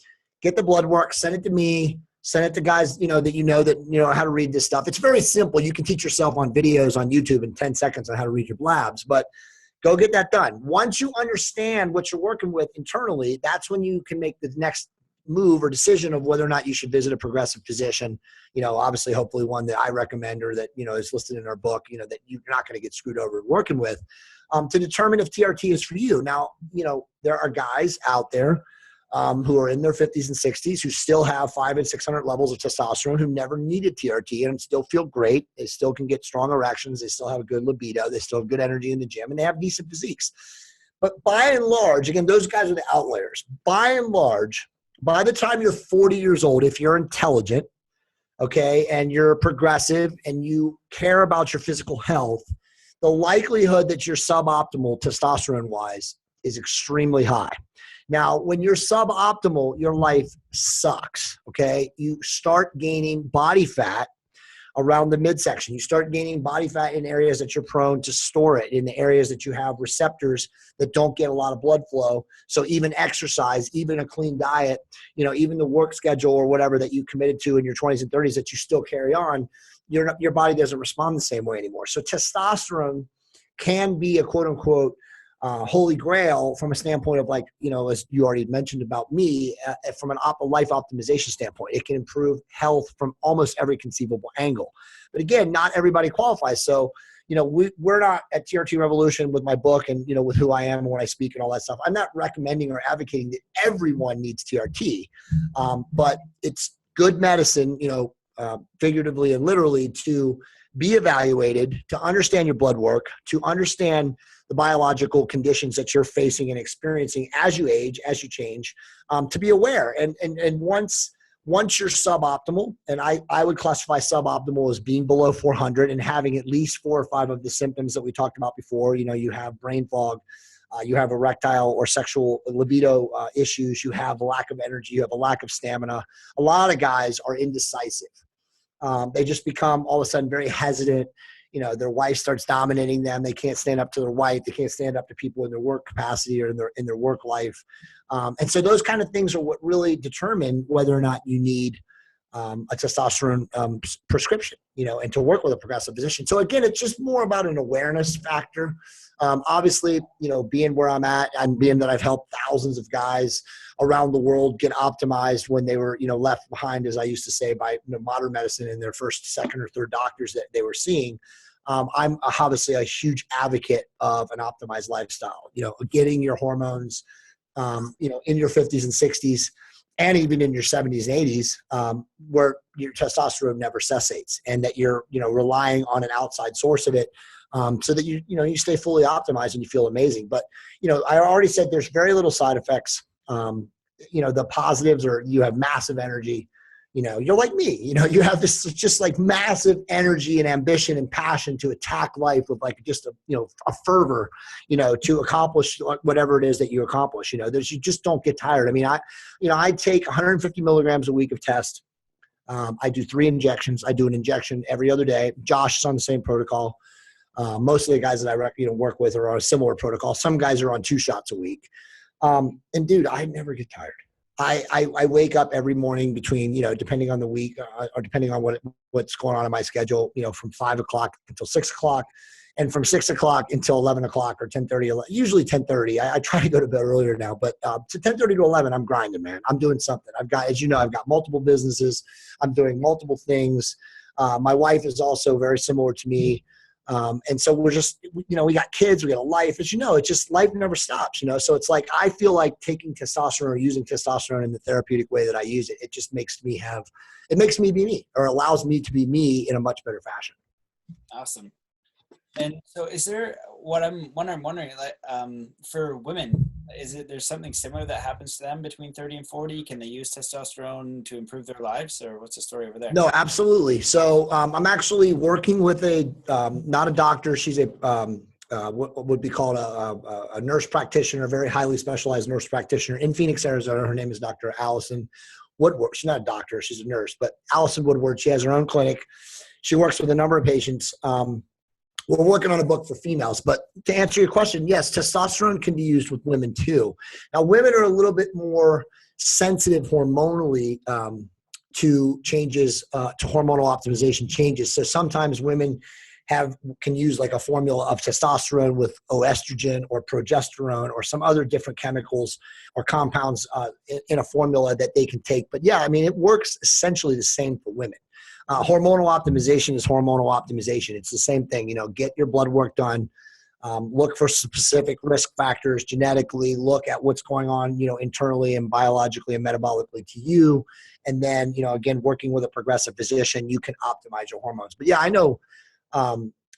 Get the blood work, send it to me. Send it to guys, that how to read this stuff. It's very simple. You can teach yourself on videos on YouTube in 10 seconds on how to read your labs, but go get that done. Once you understand what you're working with internally, that's when you can make the next move or decision of whether or not you should visit a progressive physician, obviously, hopefully one that I recommend or that, is listed in our book, that you're not going to get screwed over working with, to determine if TRT is for you. Now, there are guys out there who are in their 50s and 60s who still have 500 and 600 levels of testosterone, who never needed TRT and still feel great. They still can get strong erections. They still have a good libido. They still have good energy in the gym, and they have decent physiques. But by and large, again, those guys are the outliers. By and large, by the time you're 40 years old, if you're intelligent, okay, and you're progressive and you care about your physical health, the likelihood that you're suboptimal testosterone-wise is extremely high. Now, when you're suboptimal, your life sucks, okay? You start gaining body fat around the midsection. You start gaining body fat in areas that you're prone to store it, in the areas that you have receptors that don't get a lot of blood flow. So even exercise, even a clean diet, even the work schedule or whatever that you committed to in your 20s and 30s that you still carry on, your body doesn't respond the same way anymore. So testosterone can be a quote unquote holy grail from a standpoint of as you already mentioned about me, from a life optimization standpoint. It can improve health from almost every conceivable angle. But again, not everybody qualifies. So, we're not at TRT Revolution with my book and, with who I am and when I speak and all that stuff. I'm not recommending or advocating that everyone needs TRT. But it's good medicine, figuratively and literally, to be evaluated, to understand your blood work, to understand the biological conditions that you're facing and experiencing as you age, as you change, to be aware. And once you're suboptimal, and I would classify suboptimal as being below 400 and having at least 4 or 5 of the symptoms that we talked about before. You have brain fog, you have erectile or sexual libido issues, you have a lack of energy, you have a lack of stamina. A lot of guys are indecisive. They just become all of a sudden very hesitant. Their wife starts dominating them. They can't stand up to their wife. They can't stand up to people in their work capacity or in their work life. And so those kind of things are what really determine whether or not you need a testosterone prescription, and to work with a progressive physician. So again, it's just more about an awareness factor. Obviously, being where I'm at and being that I've helped thousands of guys around the world get optimized when they were, left behind, as I used to say, by modern medicine and their first, second, or third doctors that they were seeing. I'm obviously a huge advocate of an optimized lifestyle, getting your hormones, in your 50s and 60s, and even in your 70s and 80s, where your testosterone never cessates, and that you're, relying on an outside source of it, so that you stay fully optimized and you feel amazing. But, I already said there's very little side effects. The positives are you have massive energy. You're like me, you have this just like massive energy and ambition and passion to attack life with just a fervor, to accomplish whatever it is that you accomplish. You just don't get tired. I mean, I take 150 milligrams a week of test. I do 3 injections. I do an injection every other day. Josh is on the same protocol. Most of the guys that I work with are on a similar protocol. Some guys are on 2 shots a week. And dude, I never get tired. I wake up every morning between, depending on the week or depending on what's going on in my schedule, from 5 o'clock until 6 o'clock, and from 6 o'clock until 11 o'clock or 10:30, usually 10:30. I try to go to bed earlier now, but to 10:30 to 11, I'm grinding, man. I'm doing something. I've got multiple businesses. I'm doing multiple things. My wife is also very similar to me. And so we're just, we got kids, we got a life, as you know, it's just life never stops, so it's like, I feel like taking testosterone or using testosterone in the therapeutic way that I use it, it just makes me be me, or allows me to be me in a much better fashion. Awesome. And so is there, what I'm wondering, like, for women, there's something similar that happens to them between 30 and 40? Can they use testosterone to improve their lives, or what's the story over there? No, absolutely. So I'm actually working with not a doctor. She's what would be called a nurse practitioner, a very highly specialized nurse practitioner in Phoenix, Arizona. Her name is Dr. Allison Woodward. She's not a doctor, she's a nurse, but Allison Woodward, she has her own clinic. She works with a number of patients. We're working on a book for females, but to answer your question, yes, testosterone can be used with women too. Now, women are a little bit more sensitive hormonally to changes, to hormonal optimization changes. So sometimes women can use like a formula of testosterone with estrogen or progesterone or some other different chemicals or compounds in a formula that they can take. But yeah, I mean, it works essentially the same for women. Hormonal optimization is hormonal optimization. It's the same thing, get your blood work done, look for specific risk factors genetically, look at what's going on, internally and biologically and metabolically to you. And then, again, working with a progressive physician, you can optimize your hormones. But yeah, I know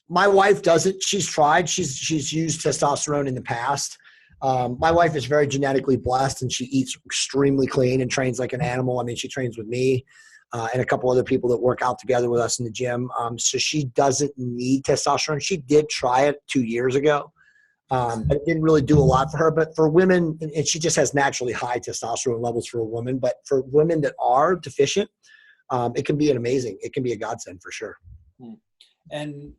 my wife does it. She's tried. She's used testosterone in the past. My wife is very genetically blessed, and she eats extremely clean and trains like an animal. I mean, she trains with me and a couple other people that work out together with us in the gym. So she doesn't need testosterone. She did try it 2 years ago, but it didn't really do a lot for her. But for women, and she just has naturally high testosterone levels for a woman, but for women that are deficient, it can be a godsend for sure. And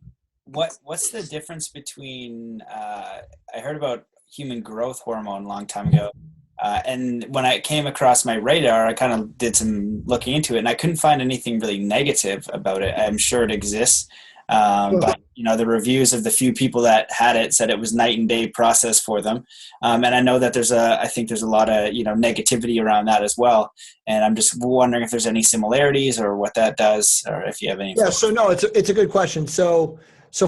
what's the difference between, I heard about human growth hormone a long time ago. And when I came across my radar, I kind of did some looking into it, and I couldn't find anything really negative about it. I'm sure it exists. But the reviews of the few people that had it said it was night and day process for them. And I know that I think there's a lot of, negativity around that as well. And I'm just wondering if there's any similarities or what that does, or if you have any. Yeah. So no, it's a good question. So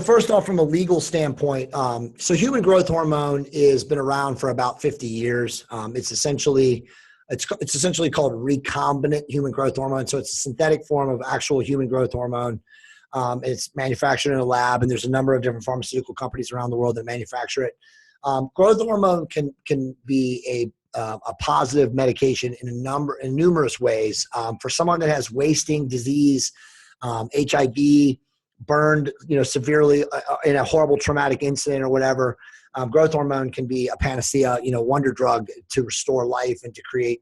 first off, from a legal standpoint, so human growth hormone has been around for about 50 years. It's essentially called recombinant human growth hormone. So it's a synthetic form of actual human growth hormone. It's manufactured in a lab, and there's a number of different pharmaceutical companies around the world that manufacture it. Growth hormone can be a positive medication in numerous ways. For someone that has wasting disease, HIV, burned, severely in a horrible traumatic incident or whatever, growth hormone can be a panacea, wonder drug to restore life and to create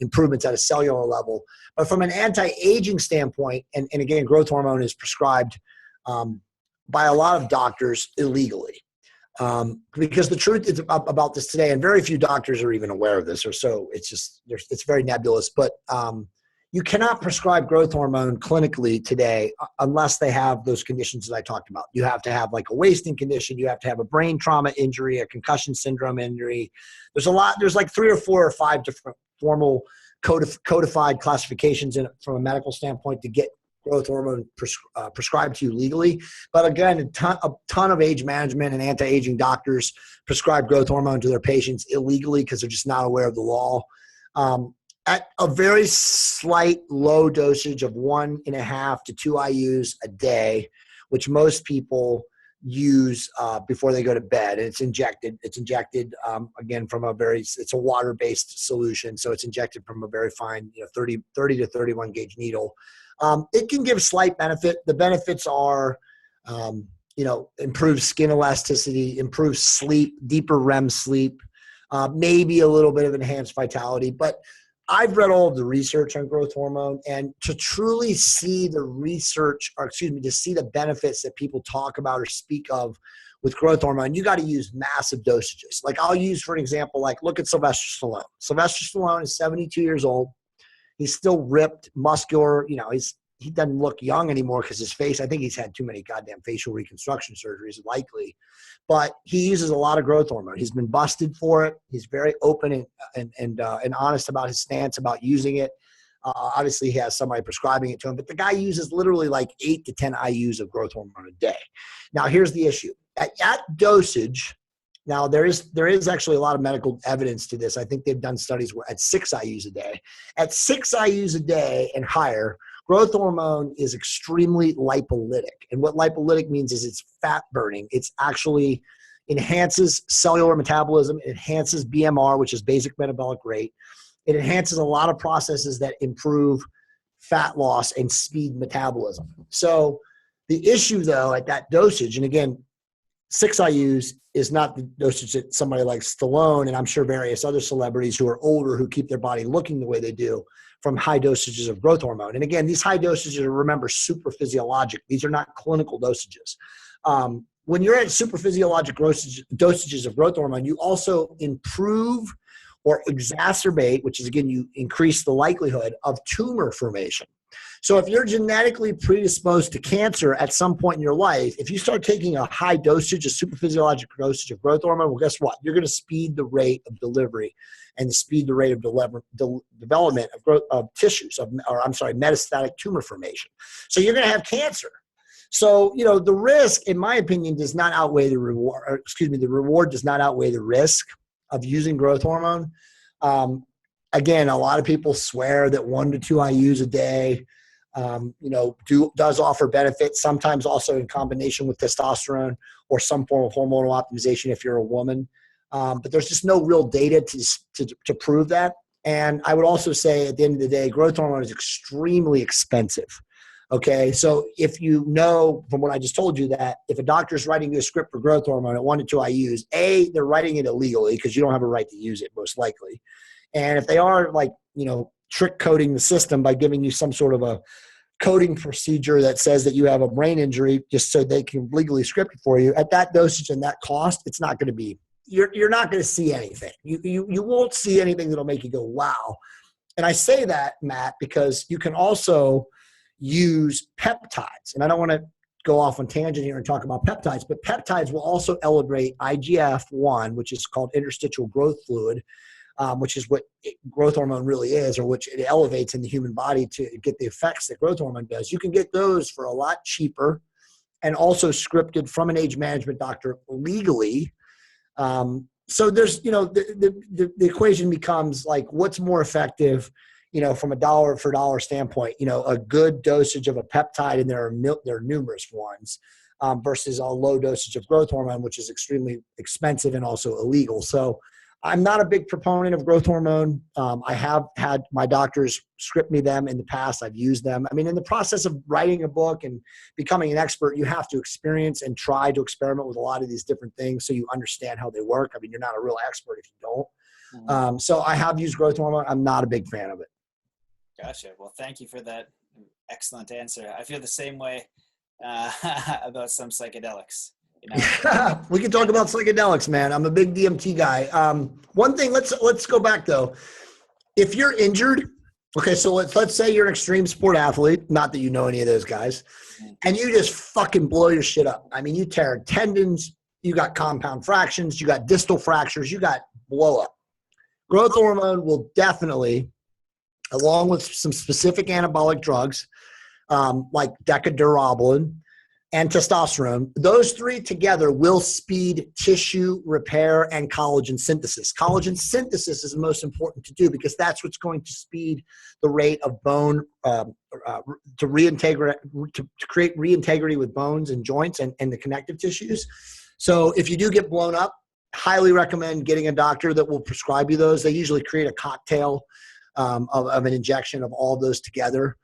improvements at a cellular level. But from an anti-aging standpoint, and again, growth hormone is prescribed by a lot of doctors illegally. Because the truth is about this today, and very few doctors are even aware of this, or so it's very nebulous, but you cannot prescribe growth hormone clinically today unless they have those conditions that I talked about. You have to have like a wasting condition. You have to have a brain trauma injury, a concussion syndrome injury. There's like 3 or 4 or 5 different formal codified classifications from a medical standpoint to get growth hormone prescribed to you legally. But again, a ton of age management and anti-aging doctors prescribe growth hormone to their patients illegally because they're just not aware of the law. At a very slight low dosage of 1.5 to 2 IUs a day, which most people use before they go to bed. And it's injected again from it's a water-based solution. So it's injected from a very fine, 30 to 31 gauge needle. It can give slight benefit. The benefits are, improved skin elasticity, improved sleep, deeper REM sleep, maybe a little bit of enhanced vitality. But I've read all of the research on growth hormone, and to truly see to see the benefits that people talk about or speak of with growth hormone, you got to use massive dosages. Like I'll use, for an example, look at Sylvester Stallone. Sylvester Stallone is 72 years old. He's still ripped, muscular. He doesn't look young anymore because his face, I think he's had too many goddamn facial reconstruction surgeries, likely. But he uses a lot of growth hormone. He's been busted for it. He's very open and honest about his stance about using it. Obviously, he has somebody prescribing it to him, but the guy uses literally like 8 to 10 IUs of growth hormone a day. Now, here's the issue. At dosage, now there is actually a lot of medical evidence to this. I think they've done studies where at 6 IUs a day. At 6 IUs a day and higher, growth hormone is extremely lipolytic. And what lipolytic means is it's fat burning. It's actually enhances cellular metabolism. It enhances BMR, which is basic metabolic rate. It enhances a lot of processes that improve fat loss and speed metabolism. So the issue, though, at that dosage, and again, 6 IUs is not the dosage that somebody like Stallone and I'm sure various other celebrities who are older who keep their body looking the way they do from high dosages of growth hormone. And again, these high dosages are, remember, super physiologic. These are not clinical dosages. When you're at super physiologic dosages of growth hormone, you also improve or exacerbate, which is, again, you increase the likelihood of tumor formation. So if you're genetically predisposed to cancer at some point in your life, if you start taking a high dosage, a super physiologic dosage of growth hormone, well, guess what? You're going to speed the rate of delivery and speed the rate of development of tissues, metastatic tumor formation. So you're going to have cancer. So, the risk, in my opinion, does not outweigh the reward. The reward does not outweigh the risk of using growth hormone. Again, a lot of people swear that 1 to 2 IUs a day, does offer benefits, sometimes also in combination with testosterone or some form of hormonal optimization if you're a woman. But there's just no real data to prove that. And I would also say at the end of the day, growth hormone is extremely expensive. Okay, so if you know from what I just told you that if a doctor is writing you a script for growth hormone at 1 to 2 IUs, they're writing it illegally because you don't have a right to use it most likely. And if they are trick coding the system by giving you some sort of a coding procedure that says that you have a brain injury just so they can legally script it for you, at that dosage and that cost, it's not going to be, you're not going to see anything. You won't see anything that'll make you go, wow. And I say that, Matt, because you can also use peptides. And I don't want to go off on tangent here and talk about peptides, but peptides will also elevate IGF-1, which is called interstitial growth fluid, which is what growth hormone really is, or which it elevates in the human body to get the effects that growth hormone does. You can get those for a lot cheaper and also scripted from an age management doctor legally. So there's, the equation becomes like, what's more effective, from a dollar for dollar standpoint, a good dosage of a peptide, and there are numerous ones, versus a low dosage of growth hormone, which is extremely expensive and also illegal. So I'm not a big proponent of growth hormone. I have had my doctors script me them in the past. I've used them. I mean, in the process of writing a book and becoming an expert, you have to experience and try to experiment with a lot of these different things so you understand how they work. I mean, you're not a real expert if you don't. Mm-hmm. So I have used growth hormone. I'm not a big fan of it. Gotcha. Well, thank you for that excellent answer. I feel the same way about some psychedelics. We can talk about psychedelics, man. I'm a big DMT guy. One thing, let's go back though. If you're injured, okay, so let's say you're an extreme sport athlete, not that you know any of those guys, and you just fucking blow your shit up. I mean, you tear tendons, you got compound fractures, you got distal fractures, you got blow up. Growth hormone will definitely, along with some specific anabolic drugs like decadurabolin and testosterone, those three together will speed tissue repair and collagen synthesis. Collagen synthesis is most important to do because that's what's going to speed the rate of bone to create reintegrity with bones and joints and the connective tissues. So if you do get blown up, highly recommend getting a doctor that will prescribe you those. They usually create a cocktail of an injection of all those together.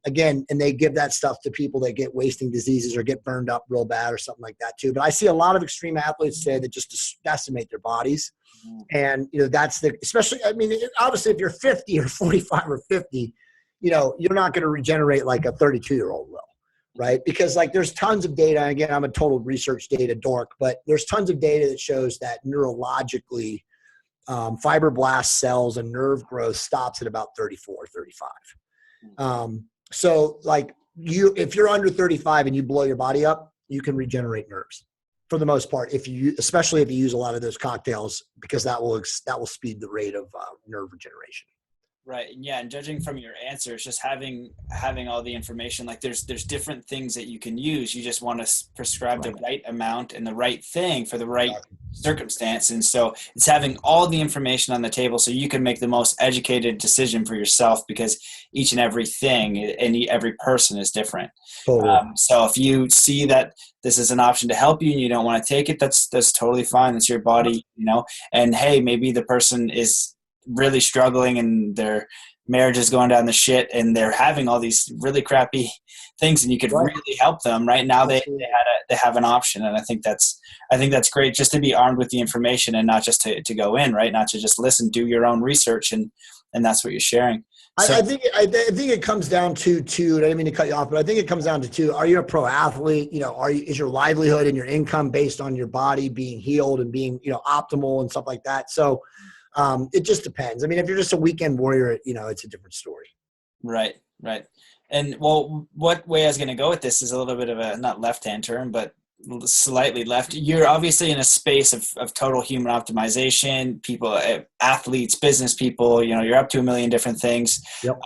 Again, and they give that stuff to people that get wasting diseases or get burned up real bad or something like that too. But I see a lot of extreme athletes today that just decimate their bodies. And, that's especially, I mean, obviously if you're 50 or 45 or 50, you're not going to regenerate like a 32-year-old will, right? Because like there's tons of data. Again, I'm a total research data dork, but there's tons of data that shows that neurologically, fibroblast cells and nerve growth stops at about 34, 35. So like if you're under 35 and you blow your body up, you can regenerate nerves for the most part. Especially if you use a lot of those cocktails, because that will speed the rate of nerve regeneration. Right. Yeah. And judging from your answers, just having all the information, like there's different things that you can use. You just want to prescribe the right amount and the right thing for the right circumstance. And so it's having all the information on the table so you can make the most educated decision for yourself, because each and every thing and every person is different. Totally. So if you see that this is an option to help you and you don't want to take it, that's totally fine. It's your body, and hey, maybe the person is really struggling and their marriage is going down the shit and they're having all these really crappy things, and you could really help them right now. They have an option. And I think that's great, just to be armed with the information and not just to go in, right? Not to just listen, do your own research. And that's what you're sharing. So, I think it comes down to I didn't mean to cut you off, but I think it comes down to two. Are you a pro athlete? Is your livelihood and your income based on your body being healed and being, optimal and stuff like that? So, it just depends. I mean, if you're just a weekend warrior, it's a different story. Right. And well, what way I was going to go with this is a little bit of a, not left-hand turn, but slightly left. You're obviously in a space of total human optimization, people, athletes, business people, you're up to a million different things. Yep.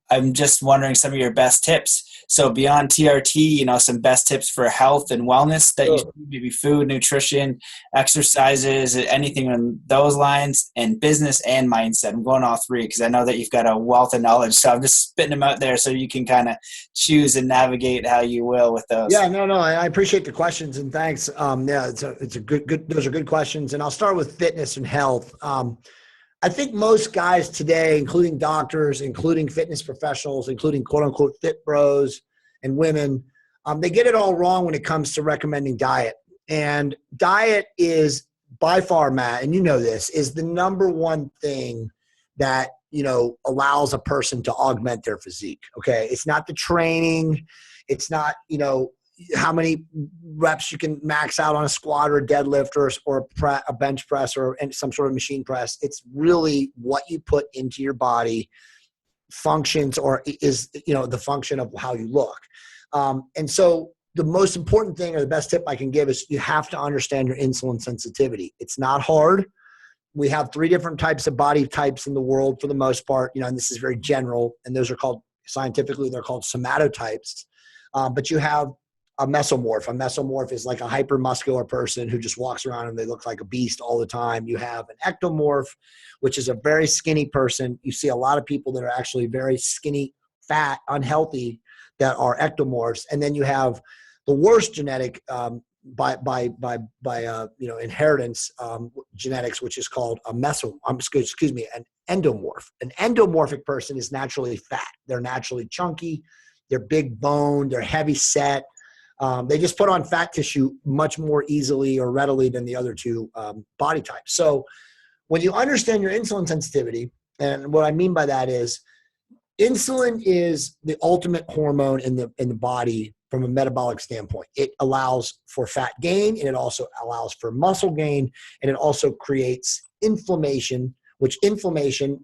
I'm just wondering some of your best tips. So beyond TRT, some best tips for health and wellness that you maybe food, nutrition, exercises, anything on those lines, and business and mindset. I'm going all three because I know that you've got a wealth of knowledge. So I'm just spitting them out there so you can kind of choose and navigate how you will with those. Yeah, no, I appreciate the questions and thanks. Yeah, it's a good. Those are good questions, and I'll start with fitness and health. I think most guys today, including doctors, including fitness professionals, including quote unquote fit bros and women, they get it all wrong when it comes to recommending diet. And diet is by far, Matt, and you know this, is the number one thing that, allows a person to augment their physique. Okay. It's not the training. It's not, how many reps you can max out on a squat or a deadlift or a bench press or some sort of machine press. It's really what you put into your body functions or is, the function of how you look. And so the most important thing or the best tip I can give is you have to understand your insulin sensitivity. It's not hard. We have 3 different types of body types in the world for the most part, and this is very general, and those are called scientifically, they're called somatotypes. But you have a mesomorph. A mesomorph is like a hypermuscular person who just walks around and they look like a beast all the time. You have an ectomorph, which is a very skinny person. You see a lot of people that are actually very skinny, fat, unhealthy that are ectomorphs. And then you have the worst genetic by inheritance genetics, which is called an endomorph. An endomorphic person is naturally fat. They're naturally chunky. They're big boned. They're heavy set. They just put on fat tissue much more easily or readily than the other 2 body types. So when you understand your insulin sensitivity, and what I mean by that is insulin is the ultimate hormone in the body from a metabolic standpoint. It allows for fat gain, and it also allows for muscle gain, and it also creates inflammation, which inflammation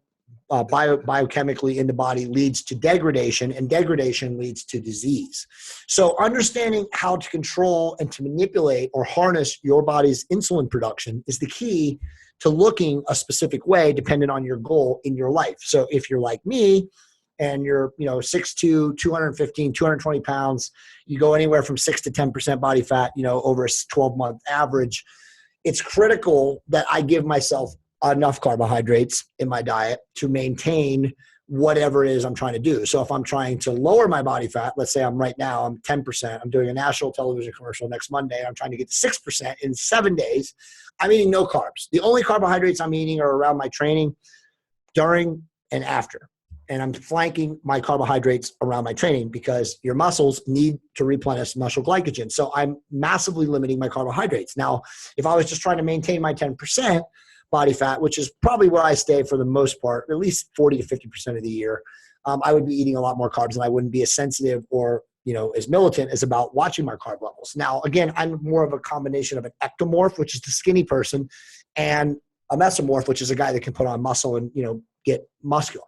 biochemically in the body leads to degradation, and degradation leads to disease. So understanding how to control and to manipulate or harness your body's insulin production is the key to looking a specific way dependent on your goal in your life. So if you're like me and you're 6'2", 215, 220 pounds, you go anywhere from 6 to 10% body fat, over a 12-month average, it's critical that I give myself enough carbohydrates in my diet to maintain whatever it is I'm trying to do. So if I'm trying to lower my body fat, let's say I'm 10%, I'm doing a national television commercial next Monday, and I'm trying to get to 6% in 7 days, I'm eating no carbs. The only carbohydrates I'm eating are around my training, during and after. And I'm flanking my carbohydrates around my training because your muscles need to replenish muscle glycogen. So I'm massively limiting my carbohydrates. Now, if I was just trying to maintain my 10%, body fat, which is probably where I stay for the most part, at least 40 to 50% of the year, I would be eating a lot more carbs, and I wouldn't be as sensitive or, as militant as about watching my carb levels. Now, again, I'm more of a combination of an ectomorph, which is the skinny person, and a mesomorph, which is a guy that can put on muscle and, get muscular.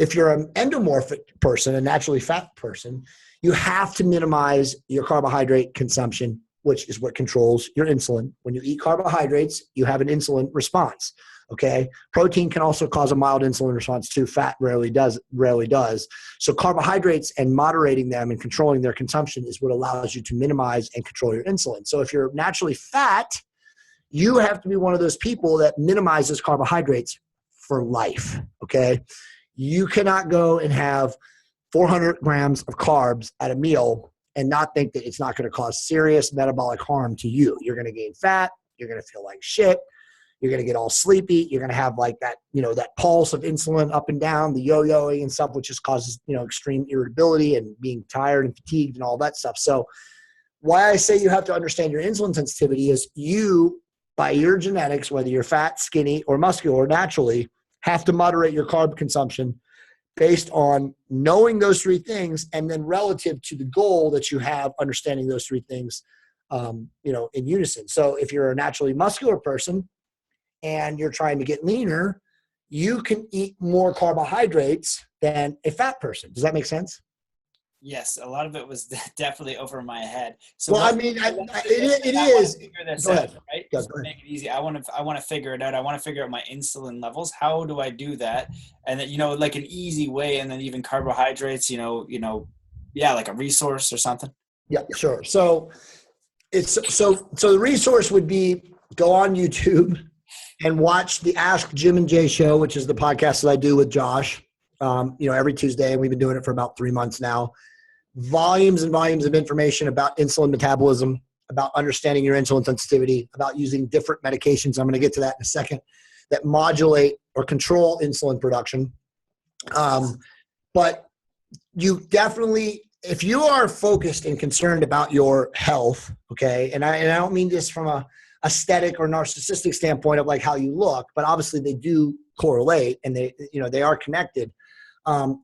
If you're an endomorphic person, a naturally fat person, you have to minimize your carbohydrate consumption which is what controls your insulin. When you eat carbohydrates, you have an insulin response. Okay. Protein can also cause a mild insulin response too. Fat rarely does. So carbohydrates and moderating them and controlling their consumption is what allows you to minimize and control your insulin. So if you're naturally fat, you have to be one of those people that minimizes carbohydrates for life. Okay. You cannot go and have 400 grams of carbs at a meal and not think that it's not going to cause serious metabolic harm to you. You're going to gain fat. You're going to feel like shit. You're going to get all sleepy. You're going to have like that, that pulse of insulin up and down, the yo-yoing and stuff, which just causes, extreme irritability and being tired and fatigued and all that stuff. So why I say you have to understand your insulin sensitivity is you, by your genetics, whether you're fat, skinny, or muscular naturally, have to moderate your carb consumption based on knowing those three things, and then relative to the goal that you have, understanding those three things, in unison. So if you're a naturally muscular person and you're trying to get leaner, you can eat more carbohydrates than a fat person. Does that make sense? Yes, a lot of it was definitely over my head. So well, it is. Figure this Go out, ahead. right? Go Just to make it easy. I want to figure it out. I want to figure out my insulin levels. How do I do that? And then like an easy way, and then even carbohydrates. Like a resource or something. Yeah, sure. So the resource would be go on YouTube and watch the Ask Jim and Jay show, which is the podcast that I do with Josh. Every Tuesday, and we've been doing it for about 3 months now. Volumes and volumes of information about insulin metabolism, about understanding your insulin sensitivity, about using different medications. I'm going to get to that in a second, that modulate or control insulin production. But you definitely, if you are focused and concerned about your health, okay, and I don't mean this from a aesthetic or narcissistic standpoint of like how you look, but obviously they do correlate and they are connected.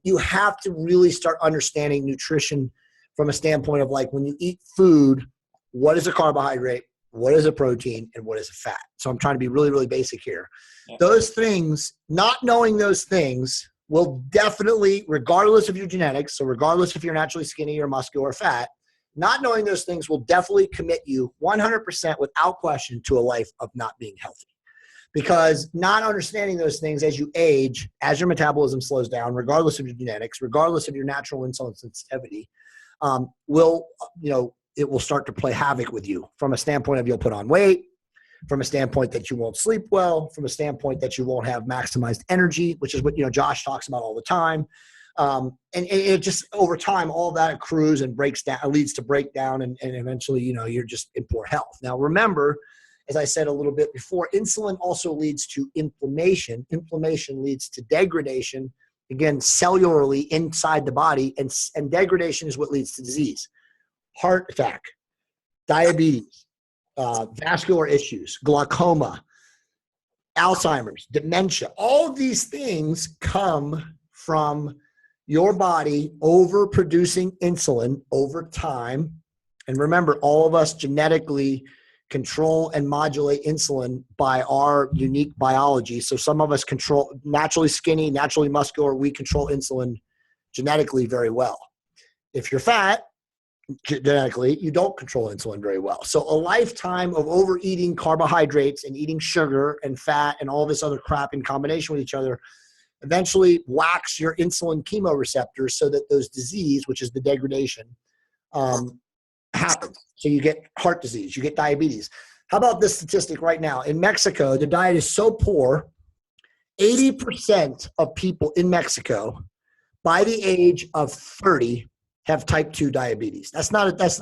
You have to really start understanding nutrition from a standpoint of like when you eat food, what is a carbohydrate, what is a protein, and what is a fat. So I'm trying to be really, really basic here. Yeah. Those things, not knowing those things will definitely, regardless of your genetics, so regardless if you're naturally skinny or muscular or fat, not knowing those things will definitely commit you 100% without question to a life of not being healthy. Because not understanding those things as you age, as your metabolism slows down, regardless of your genetics, regardless of your natural insulin sensitivity, it will start to play havoc with you from a standpoint of you'll put on weight, from a standpoint that you won't sleep well, from a standpoint that you won't have maximized energy, which is what Josh talks about all the time. And it just over time, all that accrues and breaks down, leads to breakdown, and eventually, you're just in poor health. Now, remember, as I said a little bit before, insulin also leads to inflammation. Inflammation leads to degradation, again, cellularly inside the body, and degradation is what leads to disease. Heart attack, diabetes, vascular issues, glaucoma, Alzheimer's, dementia. All of these things come from your body overproducing insulin over time. And remember, all of us genetically control and modulate insulin by our unique biology. So some of us control naturally skinny, naturally muscular. We control insulin genetically very well. If you're fat, genetically, you don't control insulin very well. So a lifetime of overeating carbohydrates and eating sugar and fat and all this other crap in combination with each other eventually whacks your insulin chemoreceptors so that those disease, which is the degradation, happens. So you get heart disease, you get diabetes. How about this statistic right now? In Mexico, the diet is so poor, 80% of people in Mexico by the age of 30 have type 2 diabetes.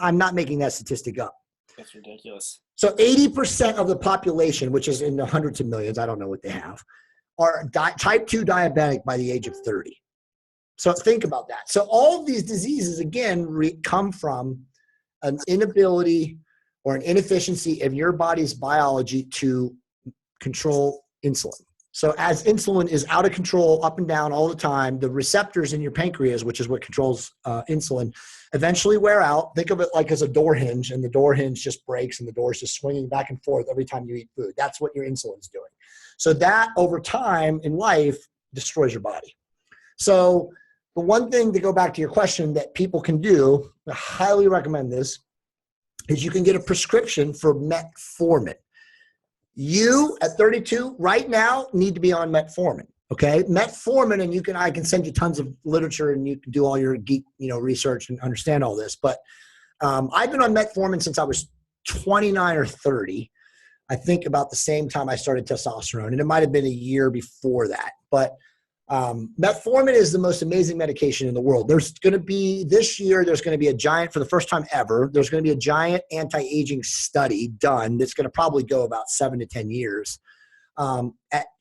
I'm not making that statistic up. That's ridiculous. So 80% of the population, which is in the hundreds of millions, I don't know what they have, are type 2 diabetic by the age of 30. So think about that. So all of these diseases, again, come from an inability or an inefficiency of your body's biology to control insulin. So as insulin is out of control, up and down all the time, the receptors in your pancreas, which is what controls insulin, eventually wear out. Think of it like as a door hinge, and the door hinge just breaks and the door is just swinging back and forth every time you eat food. That's what your insulin's doing. So that over time in life destroys your body. So the one thing, to go back to your question, that people can do, I highly recommend this, is you can get a prescription for metformin. You at 32 right now need to be on metformin. Okay, metformin, and I can send you tons of literature, and you can do all your geek, research and understand all this. But I've been on metformin since I was 29 or 30. I think about the same time I started testosterone, and it might have been a year before that. But metformin is the most amazing medication in the world. This year, there's going to be a giant, for the first time ever, there's going to be a giant anti-aging study done that's going to probably go about 7 to 10 years.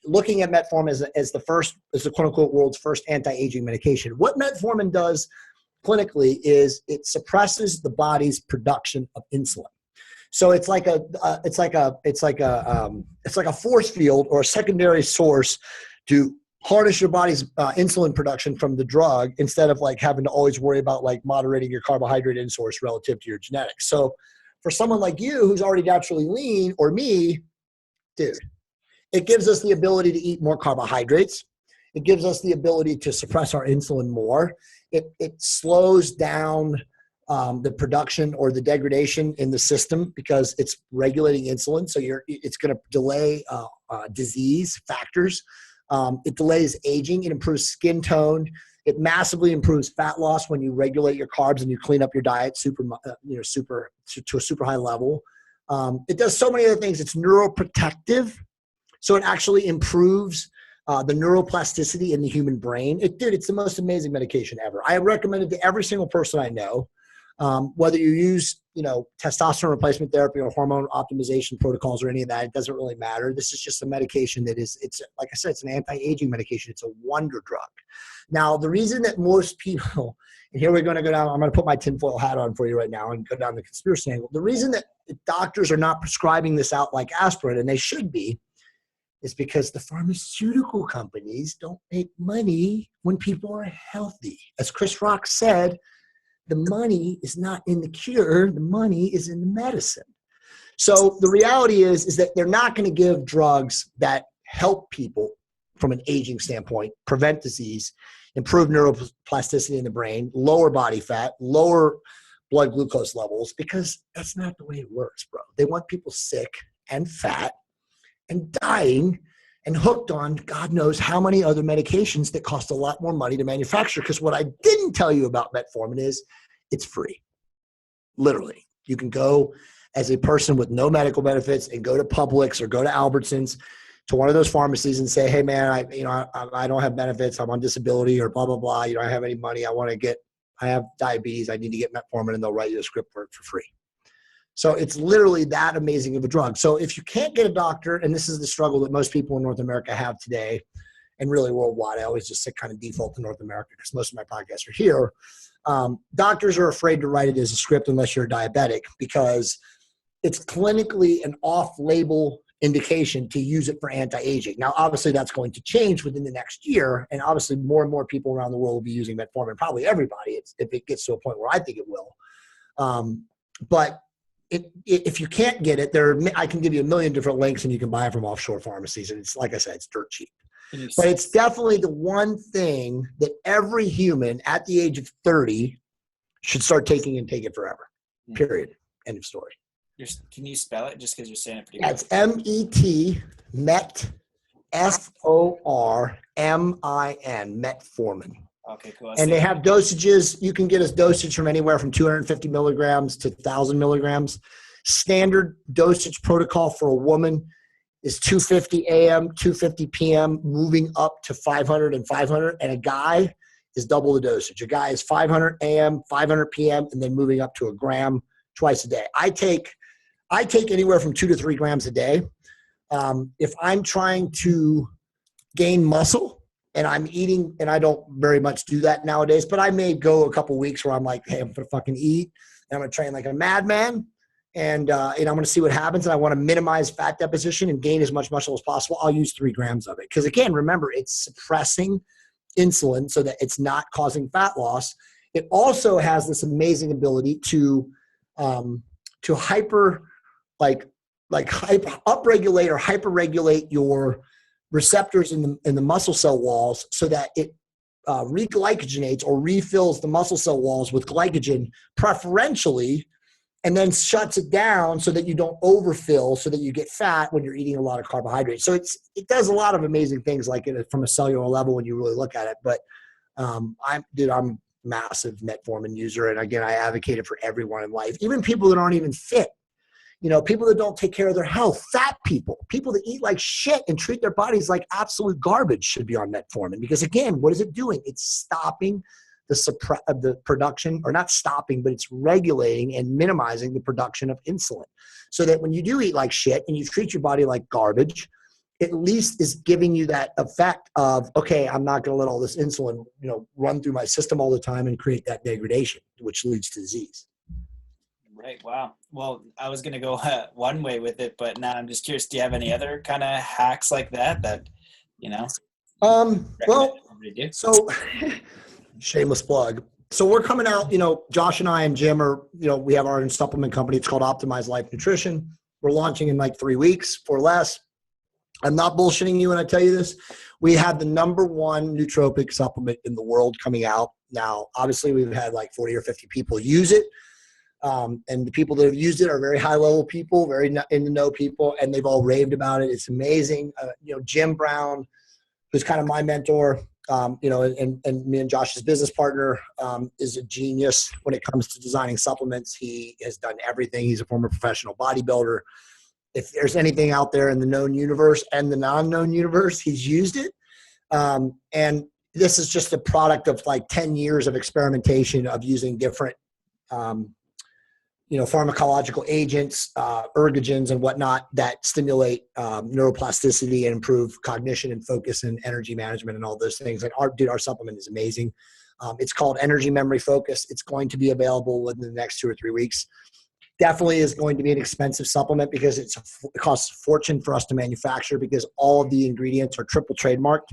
Looking at metformin as the quote unquote world's first anti-aging medication. What metformin does clinically is it suppresses the body's production of insulin. So it's like a force field or a secondary source to harness your body's insulin production from the drug, instead of like having to always worry about like moderating your carbohydrate in source relative to your genetics. So for someone like you who's already naturally lean, or me, dude, it gives us the ability to eat more carbohydrates. It gives us the ability to suppress our insulin more. It slows down the production or the degradation in the system because it's regulating insulin. So it's going to delay disease factors. It delays aging. It improves skin tone. It massively improves fat loss when you regulate your carbs and you clean up your diet to a super high level. It does so many other things. It's neuroprotective. So it actually improves the neuroplasticity in the human brain. It's the most amazing medication ever. I recommend it to every single person I know, whether you use, testosterone replacement therapy or hormone optimization protocols or any of that. It doesn't really matter. This is just a medication it's like I said, it's an anti-aging medication. It's a wonder drug. Now, the reason that most people, and here we're going to go down, I'm going to put my tinfoil hat on for you right now and go down the conspiracy angle. The reason that doctors are not prescribing this out like aspirin, and they should be, is because the pharmaceutical companies don't make money when people are healthy. As Chris Rock said, the money is not in the cure, the money is in the medicine. So the reality is that they're not going to give drugs that help people from an aging standpoint, prevent disease, improve neuroplasticity in the brain, lower body fat, lower blood glucose levels, because that's not the way it works, bro. They want people sick and fat and dying and hooked on God knows how many other medications that cost a lot more money to manufacture. Because what I didn't tell you about metformin is it's free. Literally. You can go as a person with no medical benefits and go to Publix or go to Albertsons, to one of those pharmacies, and say, hey man, I don't have benefits. I'm on disability or blah, blah, blah. I don't have any money. I have diabetes. I need to get metformin, and they'll write you a script for it for free. So it's literally that amazing of a drug. So if you can't get a doctor, and this is the struggle that most people in North America have today, and really worldwide, I always just say kind of default to North America because most of my podcasts are here. Doctors are afraid to write it as a script unless you're a diabetic, because it's clinically an off-label indication to use it for anti-aging. Now, obviously, that's going to change within the next year, and obviously more and more people around the world will be using metformin, probably everybody, if it gets to a point where I think it will. But if you can't get it, I can give you a million different links, and you can buy it from offshore pharmacies, and it's, like I said, it's dirt cheap. But it's definitely the one thing that every human at the age of 30 should start taking and take it forever. Period. End of story. Can you spell it, just because you're saying it pretty well? It's M-E-T, F-O-R-M-I-N, metformin. Okay, cool. And they have dosages. You can get a dosage from anywhere from 250 milligrams to 1,000 milligrams. Standard dosage protocol for a woman is 250 a.m., 250 p.m., moving up to 500 and 500. And a guy is double the dosage. A guy is 500 a.m., 500 p.m., and then moving up to a gram twice a day. I take anywhere from 2 to 3 grams a day. If I'm trying to gain muscle and I'm eating, and I don't very much do that nowadays, but I may go a couple weeks where I'm like, hey, I'm going to fucking eat, and I'm going to train like a madman, and I'm going to see what happens, and I want to minimize fat deposition and gain as much muscle as possible. I'll use 3 grams of it. Because again, remember, it's suppressing insulin so that it's not causing fat loss. It also has this amazing ability to upregulate or hyperregulate your receptors in the muscle cell walls, so that it reglycogenates or refills the muscle cell walls with glycogen, preferentially and then shuts it down so that you don't overfill, so that you get fat when you're eating a lot of carbohydrates. So it does a lot of amazing things like it from a cellular level when you really look at it. But I'm a massive metformin user. And again, I advocate it for everyone in life, even people that aren't even fit. People that don't take care of their health, fat people that eat like shit and treat their bodies like absolute garbage should be on metformin. Because again, what is it doing? It's stopping the production, or not stopping, but it's regulating and minimizing the production of insulin. So that when you do eat like shit and you treat your body like garbage, at least is giving you that effect of, okay, I'm not going to let all this insulin, run through my system all the time and create that degradation, which leads to disease. Right. Wow. Well, I was going to go one way with it, but now I'm just curious, do you have any other kind of hacks like that, Well, so shameless plug. So we're coming out, Josh and I and Jim are, we have our own supplement company. It's called Optimized Life Nutrition. We're launching in like 3 weeks or less. I'm not bullshitting you when I tell you this. We have the #1 nootropic supplement in the world coming out. Now, obviously we've had like 40 or 50 people use it. And the people that have used it are very high level people, very in the know people, and they've all raved about it. It's amazing. Jim Brown, who's kind of my mentor, and me and Josh's business partner, is a genius when it comes to designing supplements. He has done everything. He's a former professional bodybuilder. If there's anything out there in the known universe and the non-known universe, he's used it. And this is just a product of like 10 years of experimentation of using different pharmacological agents, ergogens and whatnot that stimulate neuroplasticity and improve cognition and focus and energy management and all those things. And our supplement is amazing. It's called Energy Memory Focus. It's going to be available within the next 2 or 3 weeks. Definitely is going to be an expensive supplement because it costs a fortune for us to manufacture because all of the ingredients are triple trademarked.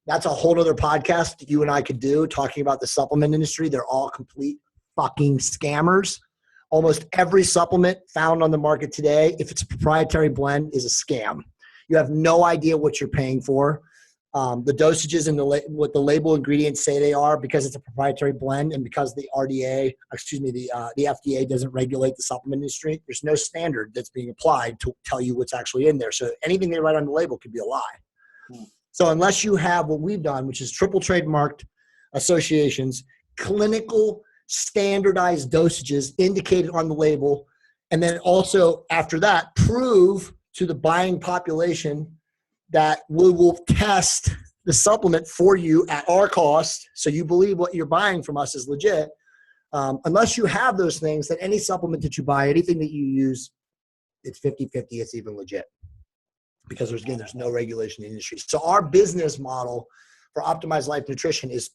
That's a whole other podcast you and I could do talking about the supplement industry. They're all complete fucking scammers. Almost every supplement found on the market today, if it's a proprietary blend, is a scam. You have no idea what you're paying for. The dosages and what the label ingredients say they are, because it's a proprietary blend and because the FDA doesn't regulate the supplement industry, there's no standard that's being applied to tell you what's actually in there. So anything they write on the label could be a lie. So unless you have what we've done, which is triple trademarked associations, clinical standardized dosages indicated on the label, and then also after that prove to the buying population that we will test the supplement for you at our cost so you believe what you're buying from us is legit. Unless you have those things, then any supplement that you buy, anything that you use, it's 50-50, it's even legit. Because there's no regulation in the industry. So our business model for Optimized Life Nutrition is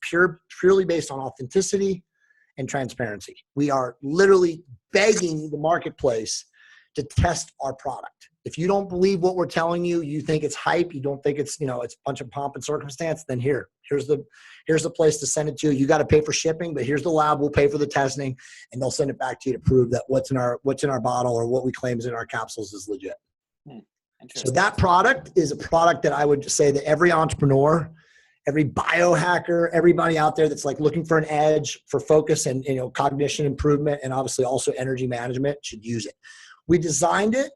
purely based on authenticity and transparency. We are literally begging the marketplace to test our product. If you don't believe what we're telling you, you think it's hype, you don't think it's, it's a bunch of pomp and circumstance, then here's the place to send it to. You got to pay for shipping, but here's the lab, we'll pay for the testing, and they'll send it back to you to prove that what's in our bottle or what we claim is in our capsules is legit. So that product is a product that I would say that every entrepreneur, every biohacker, everybody out there that's like looking for an edge for focus and cognition improvement and obviously also energy management should use it. We designed it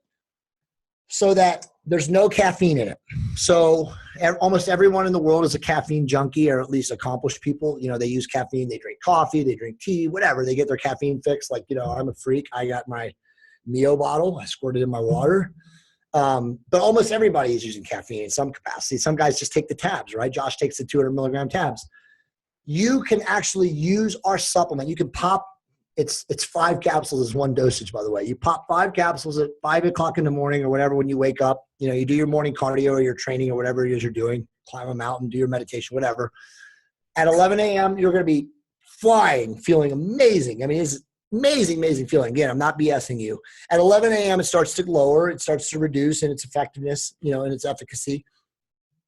so that there's no caffeine in it. So almost everyone in the world is a caffeine junkie, or at least accomplished people. They use caffeine, they drink coffee, they drink tea, whatever. They get their caffeine fix. Like, I'm a freak. I got my Mio bottle. I squirt it in my water. But almost everybody is using caffeine in some capacity. Some guys just take the tabs, right? Josh takes the 200 milligram tabs. You can actually use our supplement. You can pop, it's 5 capsules is 1 dosage, by the way. You pop 5 capsules at 5 o'clock in the morning or whatever when you wake up. You do your morning cardio or your training or whatever it is you're doing. Climb a mountain, do your meditation, whatever. At 11 a.m., you're going to be flying, feeling amazing. I mean, it's amazing, amazing feeling. Again, I'm not BSing you. At 11 a.m., it starts to lower. It starts to reduce in its effectiveness, and its efficacy.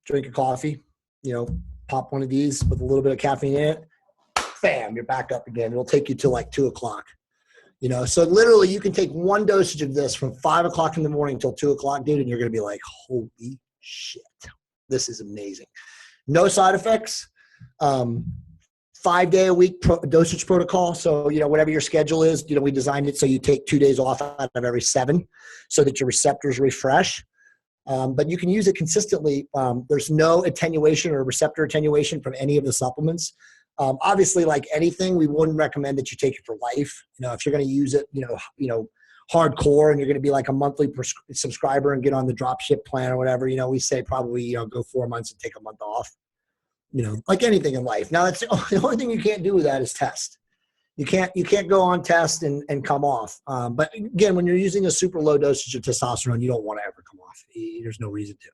Drink a coffee, pop one of these with a little bit of caffeine in it. Bam, you're back up again. It'll take you to like 2 o'clock. So literally you can take 1 dosage of this from 5 o'clock in the morning till 2 o'clock, dude, and you're going to be like, holy shit, this is amazing. No side effects. 5-day-a-week dosage protocol. So, whatever your schedule is, we designed it so you take 2 days off out of every 7 so that your receptors refresh. But you can use it consistently. There's no attenuation or receptor attenuation from any of the supplements. Obviously, like anything, we wouldn't recommend that you take it for life. If you're going to use it, hardcore, and you're going to be like a monthly subscriber and get on the drop ship plan or whatever, we say probably, go 4 months and take a month off, like anything in life. Now that's the only thing you can't do with that is test. You can't go on test and come off. But again, when you're using a super low dosage of testosterone, you don't want to ever come off. There's no reason to.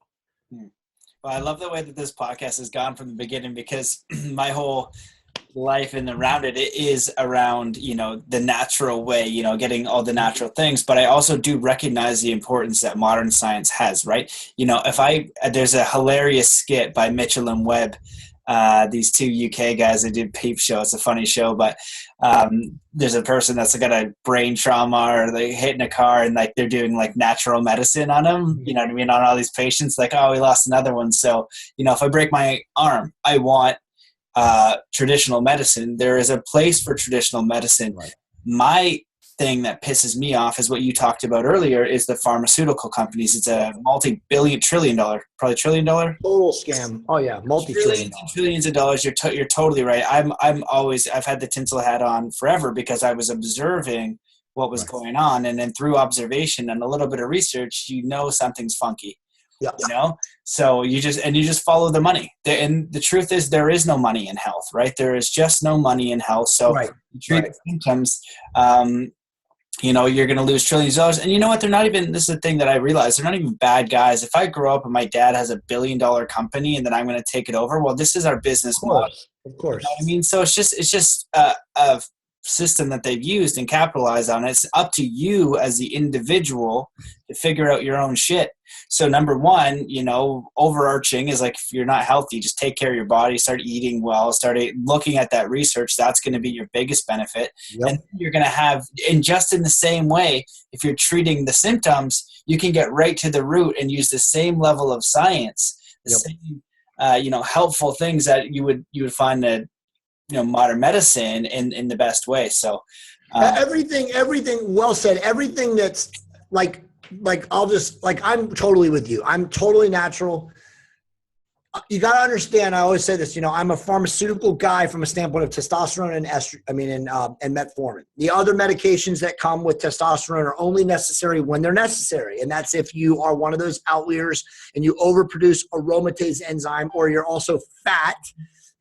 Well, I love the way that this podcast has gone from the beginning, because my whole life and around it is around, the natural way, getting all the natural things. But I also do recognize the importance that modern science has, right? There's a hilarious skit by Mitchell and Webb, these two UK guys that did Peep Show. It's a funny show, but there's a person that's got a brain trauma or they hit in a car, and like they're doing like natural medicine on them, on all these patients, like, oh, we lost another one. So, if I break my arm, I want traditional medicine. There is a place for traditional medicine. Right. My thing that pisses me off is what you talked about earlier, is the pharmaceutical companies. It's a multi-billion, trillion-dollar, probably trillion-dollar total scam. Oh yeah, multi-trillion, trillions of dollars. You're totally right. I've had the tinsel hat on forever because I was observing what was going on, and then through observation and a little bit of research, something's funky. Yeah. So you just follow the money. And the truth is, there is no money in health, right? There is just no money in health. So you treat the symptoms, you're going to lose trillions of dollars. And you know what? This is the thing that I realized, they're not even bad guys. If I grow up and my dad has $1 billion company and then I'm going to take it over, well, this is our business model. Of course. You know what I mean? So it's just a system that they've used and capitalized on. It's up to you as the individual to figure out your own shit. So number one, overarching is like, if you're not healthy, just take care of your body, start eating well, start looking at that research. That's going to be your biggest benefit. Yep. And you're going to have, and just in the same way, if you're treating the symptoms, you can get right to the root and use the same level of science, the same, helpful things that you would find that, modern medicine in the best way. So everything well said. Everything that's like I'm totally with you. I'm totally natural. You got to understand, I always say this, I'm a pharmaceutical guy from a standpoint of testosterone and metformin. The other medications that come with testosterone are only necessary when they're necessary. And that's if you are one of those outliers and you overproduce aromatase enzyme, or you're also fat.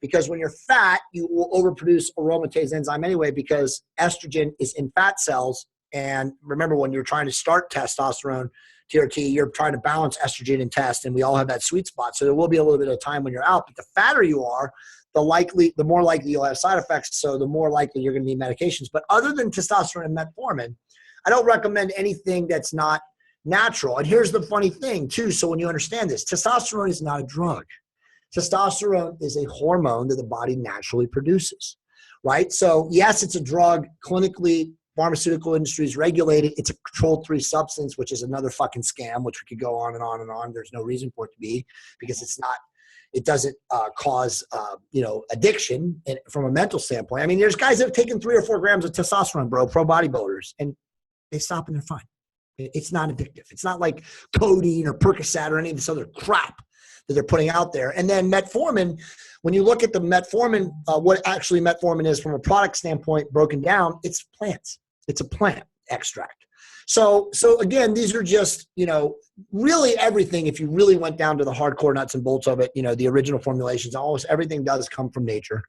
Because when you're fat, you will overproduce aromatase enzyme anyway, because estrogen is in fat cells. And remember, when you're trying to start testosterone, TRT, you're trying to balance estrogen and test, and we all have that sweet spot. So there will be a little bit of time when you're out, but the fatter you are, the more likely you'll have side effects. So the more likely you're going to need medications. But other than testosterone and metformin, I don't recommend anything that's not natural. And here's the funny thing too. So when you understand this, testosterone is not a drug. Testosterone is a hormone that the body naturally produces, right? So yes, it's a drug. Clinically, pharmaceutical industry is regulated. It's a controlled 3 substance, which is another fucking scam, which we could go on and on and on. There's no reason for it to be, because it doesn't cause, addiction from a mental standpoint. I mean, there's guys that have taken 3 or 4 grams of testosterone, bro, pro bodybuilders, and they stop and they're fine. It's not addictive. It's not like codeine or Percocet or any of this other crap that they're putting out there. And then metformin, when you look at the metformin, what actually metformin is from a product standpoint broken down, it's plants. It's a plant extract. So again, these are just, really everything. If you really went down to the hardcore nuts and bolts of it, the original formulations, almost everything does come from nature.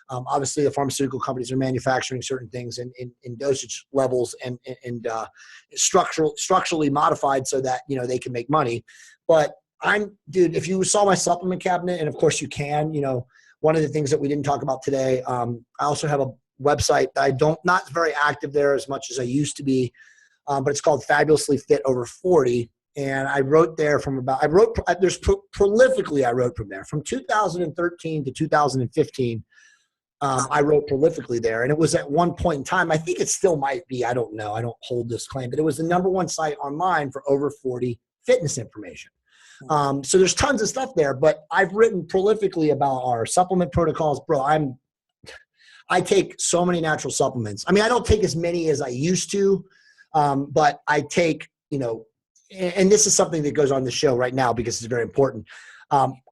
Obviously, the pharmaceutical companies are manufacturing certain things in dosage levels and structurally modified so that, they can make money. But dude, if you saw my supplement cabinet, and of course you can, one of the things that we didn't talk about today, I also have a website that not very active there as much as I used to be, but it's called Fabulously Fit Over 40. And I wrote there prolifically. I wrote from there from 2013 to 2015. I wrote prolifically there. And it was at one point in time, I think it still might be, I don't know, I don't hold this claim, but it was the #1 site online for over 40 fitness information. So there's tons of stuff there, but I've written prolifically about our supplement protocols, bro. I take so many natural supplements. I mean, I don't take as many as I used to, but I take, and this is something that goes on the show right now because it's very important.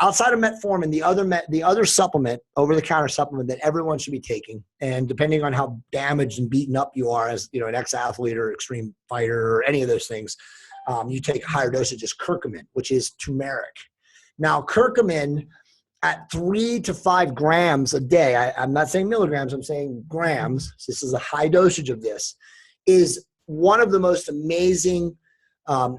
Outside of metformin, the other supplement, over-the-counter supplement that everyone should be taking, and depending on how damaged and beaten up you are as an ex-athlete or extreme fighter or any of those things, you take higher dosages, curcumin, which is turmeric. Now, curcumin at 3 to 5 grams a day, I'm not saying milligrams, I'm saying grams. So this is a high dosage of this, is one of the most amazing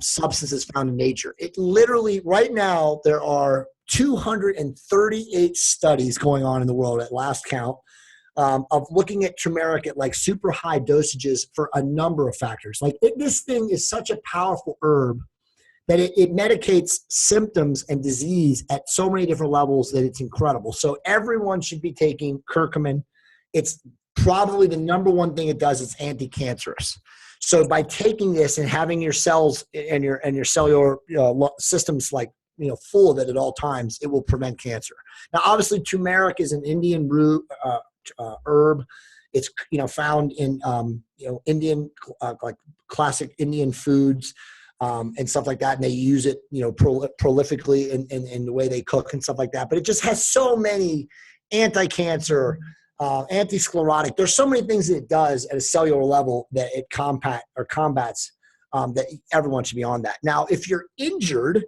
substances found in nature. It literally, right now, there are 238 studies going on in the world at last count of looking at turmeric at like super high dosages for a number of factors. Like this thing is such a powerful herb that it medicates symptoms and disease at so many different levels that it's incredible. So everyone should be taking curcumin. It's probably the number one thing it does is anti-cancerous. So by taking this and having your cells and your cellular systems full of it at all times, it will prevent cancer. Now, obviously, turmeric is an Indian root herb. It's found in Indian like classic Indian foods and stuff like that, and they use it prolifically in the way they cook and stuff like that. But it just has so many anti-cancer. Anti-sclerotic. There's so many things that it does at a cellular level that it combats that everyone should be on that. Now, if you're injured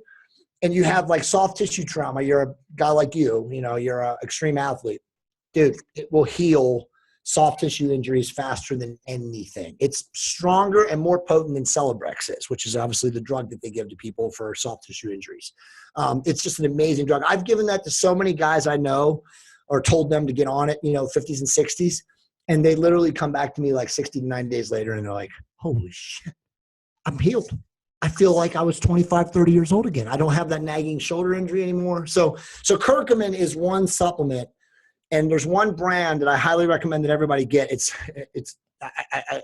and you have like soft tissue trauma, you're a guy like you're an extreme athlete, dude, it will heal soft tissue injuries faster than anything. It's stronger and more potent than Celebrex is, which is obviously the drug that they give to people for soft tissue injuries. It's just an amazing drug. I've given that to so many guys I know, or told them to get on it, 50s and 60s. And they literally come back to me like 60 to 90 days later and they're like, holy shit, I'm healed. I feel like I was 25, 30 years old again. I don't have that nagging shoulder injury anymore. So curcumin is one supplement, and there's one brand that I highly recommend that everybody get.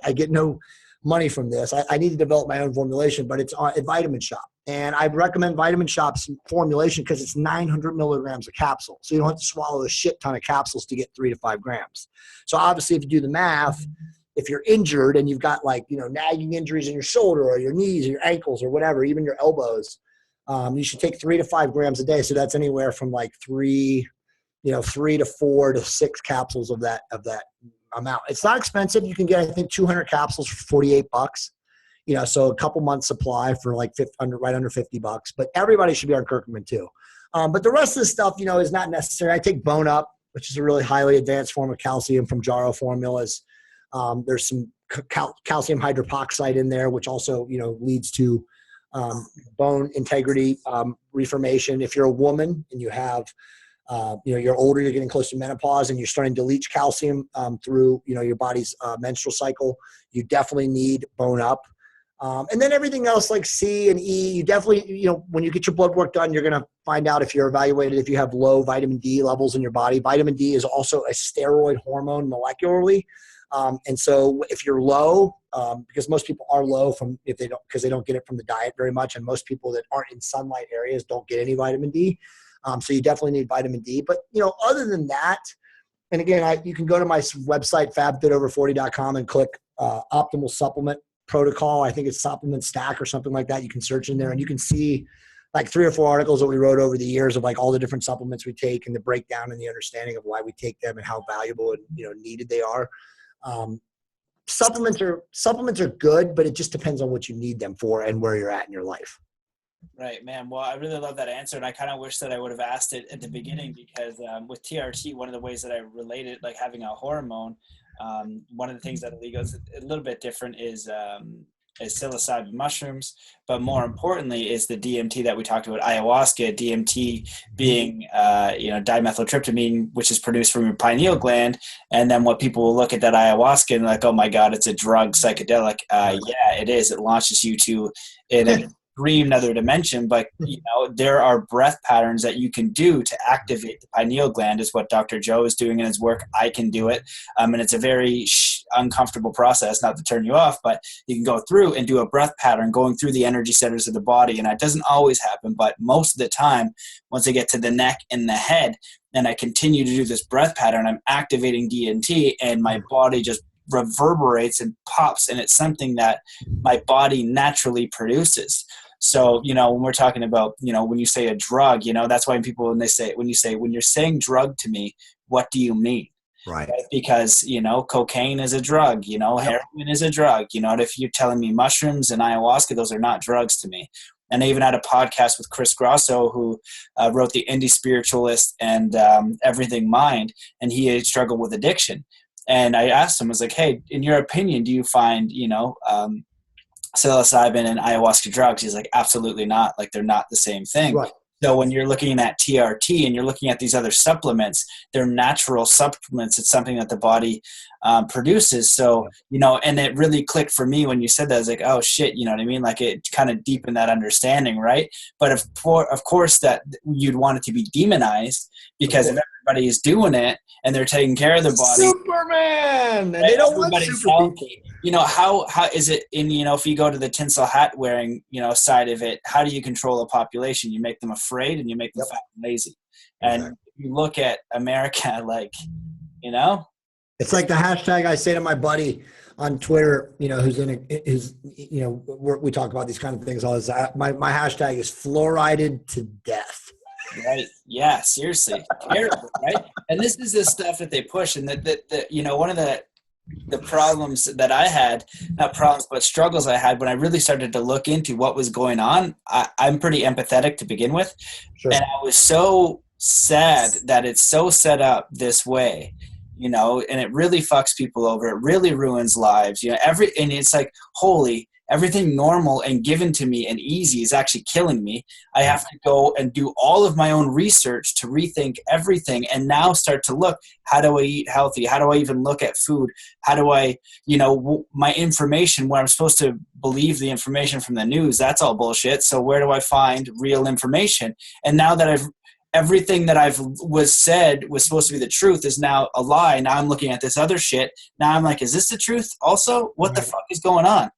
I get no money from this. I need to develop my own formulation, but it's at Vitamin Shop. And I recommend Vitamin Shop's formulation because it's 900 milligrams a capsule. So you don't have to swallow a shit ton of capsules to get 3 to 5 grams. So obviously if you do the math, if you're injured and you've got nagging injuries in your shoulder or your knees or your ankles or whatever, even your elbows, you should take 3 to 5 grams a day. So that's anywhere from like 3 to 4 to 6 capsules of that amount. It's not expensive. You can get, I think, 200 capsules for $48. So a couple months supply for like right under $50. But everybody should be on curcumin too. But the rest of the stuff, is not necessary. I take Bone Up, which is a really highly advanced form of calcium from Jarrow formulas. There's some calcium hydroxide in there, which also, leads to bone integrity, reformation. If you're a woman and you have you're older, you're getting close to menopause, and you're starting to leach calcium through, your body's menstrual cycle, you definitely need Bone Up. And then everything else like C and E, you definitely, when you get your blood work done, you're going to find out if you're evaluated, if you have low vitamin D levels in your body. Vitamin D is also a steroid hormone molecularly. And so if you're low, because most people are low because they don't get it from the diet very much. And most people that aren't in sunlight areas don't get any vitamin D. So you definitely need vitamin D. But, other than that, and again, you can go to my website, fabfitover40.com, and click optimal supplement protocol. I think it's supplement stack or something like that. You can search in there and you can see like 3 or 4 articles that we wrote over the years of like all the different supplements we take and the breakdown and the understanding of why we take them and how valuable and needed they are. Supplements are good, but it just depends on what you need them for and where you're at in your life. Right, man. Well, I really love that answer, and I kind of wish that I would have asked it at the beginning because with TRT, one of the ways that I related, like having a hormone, one of the things that goes a little bit different is psilocybin mushrooms, but more importantly is the DMT that we talked about, ayahuasca. DMT being dimethyltryptamine, which is produced from your pineal gland, and then what people will look at that ayahuasca and like, oh my god, it's a drug, psychedelic. Yeah, it is. It launches you to an extreme another dimension, but there are breath patterns that you can do to activate the pineal gland, is what Dr. Joe is doing in his work. I can do it, and it's a very uncomfortable process, not to turn you off, but you can go through and do a breath pattern going through the energy centers of the body. And that doesn't always happen, but most of the time, once I get to the neck and the head, and I continue to do this breath pattern, I'm activating DNT, and my body just reverberates and pops, and it's something that my body naturally produces. So, when we're talking about, when you say a drug, that's why people, when you're saying drug to me, what do you mean? Right. Because, cocaine is a drug, heroin is a drug, and if you're telling me mushrooms and ayahuasca, those are not drugs to me. And I even had a podcast with Chris Grosso, who wrote The Indie Spiritualist and Everything Mind, and he had struggled with addiction. And I asked him, I was like, hey, in your opinion, do you find, psilocybin and ayahuasca drugs? He's like, absolutely not. Like, they're not the same thing. Right. So when you're looking at TRT and you're looking at these other supplements, they're natural supplements. It's something that the body produces. So, and it really clicked for me when you said that. I was like, oh shit, you know what I mean? Like, it kind of deepened that understanding, right? But of course that you'd want it to be demonized, because if everybody is doing it and they're taking care of their body. Superman! And they don't want super healthy. How is it in, if you go to the tinsel hat wearing, side of it, how do you control a population? You make them afraid and you make them fat and lazy. And if you look at America, like, it's like the hashtag I say to my buddy on Twitter, who's we talk about these kind of things all the time. My hashtag is fluorided to death. Right. Yeah. Seriously. Terrible. Right. And this is the stuff that they push. And that one of the problems that I had, not problems, but struggles I had when I really started to look into what was going on. I'm pretty empathetic to begin with. Sure. And I was so sad that it's so set up this way, and it really fucks people over. It really ruins lives, and it's like, holy, everything normal and given to me and easy is actually killing me. I have to go and do all of my own research to rethink everything, and now start to look, how do I eat healthy? How do I even look at food? How do I, my information, where I'm supposed to believe the information from the news, that's all bullshit. So where do I find real information? And now that everything that was said was supposed to be the truth is now a lie. Now I'm looking at this other shit. Now I'm like, is this the truth also? What the fuck is going on?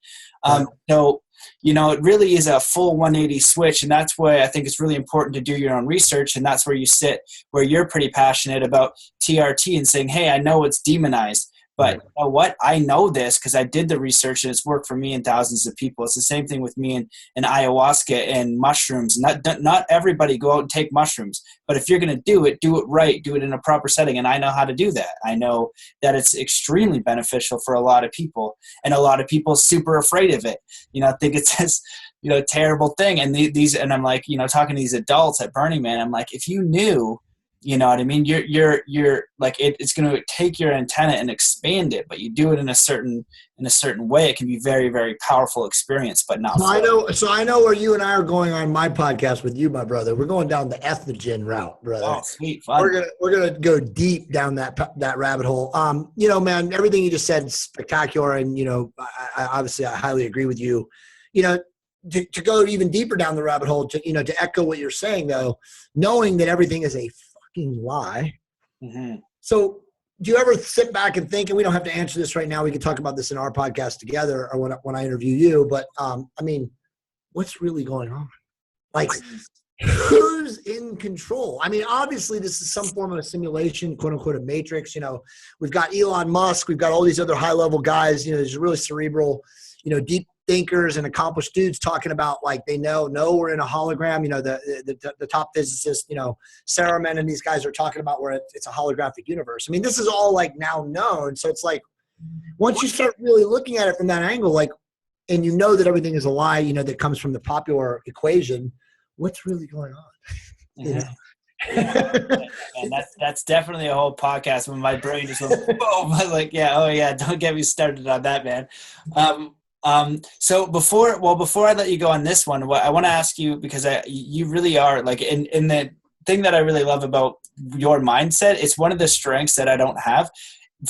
So, it really is a full 180 switch. And that's why I think it's really important to do your own research. And that's where you sit, where you're pretty passionate about TRT and saying, hey, I know it's demonized, but you know what? I know this because I did the research and it's worked for me and thousands of people. It's the same thing with me and ayahuasca and mushrooms. Not everybody go out and take mushrooms, but if you're going to do it right, do it in a proper setting. And I know how to do that. I know that it's extremely beneficial for a lot of people, and a lot of people are super afraid of it. Think it's this, terrible thing. And and I'm like, talking to these adults at Burning Man, I'm like, if you knew, you know what I mean? You're like, it's going to take your antenna and expand it, but you do it in a certain way. It can be very, very powerful experience, but not. So I know where you and I are going on my podcast with you, my brother. We're going down the ethogen route, brother. Oh, sweet. Fun. We're gonna go deep down that rabbit hole. Man, everything you just said is spectacular, and I obviously I highly agree with you. To go even deeper down the rabbit hole, to echo what you're saying though, knowing that everything is a lie. Mm-hmm. So do you ever sit back and think, and we don't have to answer this right now, we can talk about this in our podcast together or when I interview you, but what's really going on? Like, who's in control? Obviously this is some form of a simulation, quote unquote, a matrix. We've got Elon Musk, we've got all these other high level guys, there's really cerebral, deep thinkers and accomplished dudes talking about, like, they know we're in a hologram. The top physicist, Saruman, and these guys are talking about where it's a holographic universe. This is all like now known. So it's like, once you start really looking at it from that angle, like, and that everything is a lie, that comes from the popular equation, what's really going on? And that's definitely a whole podcast when my brain just went boom. I'm like, don't get me started on that, man. So before I let you go on this one, I want to ask you, because you really are, like, in the thing that I really love about your mindset, it's one of the strengths that I don't have.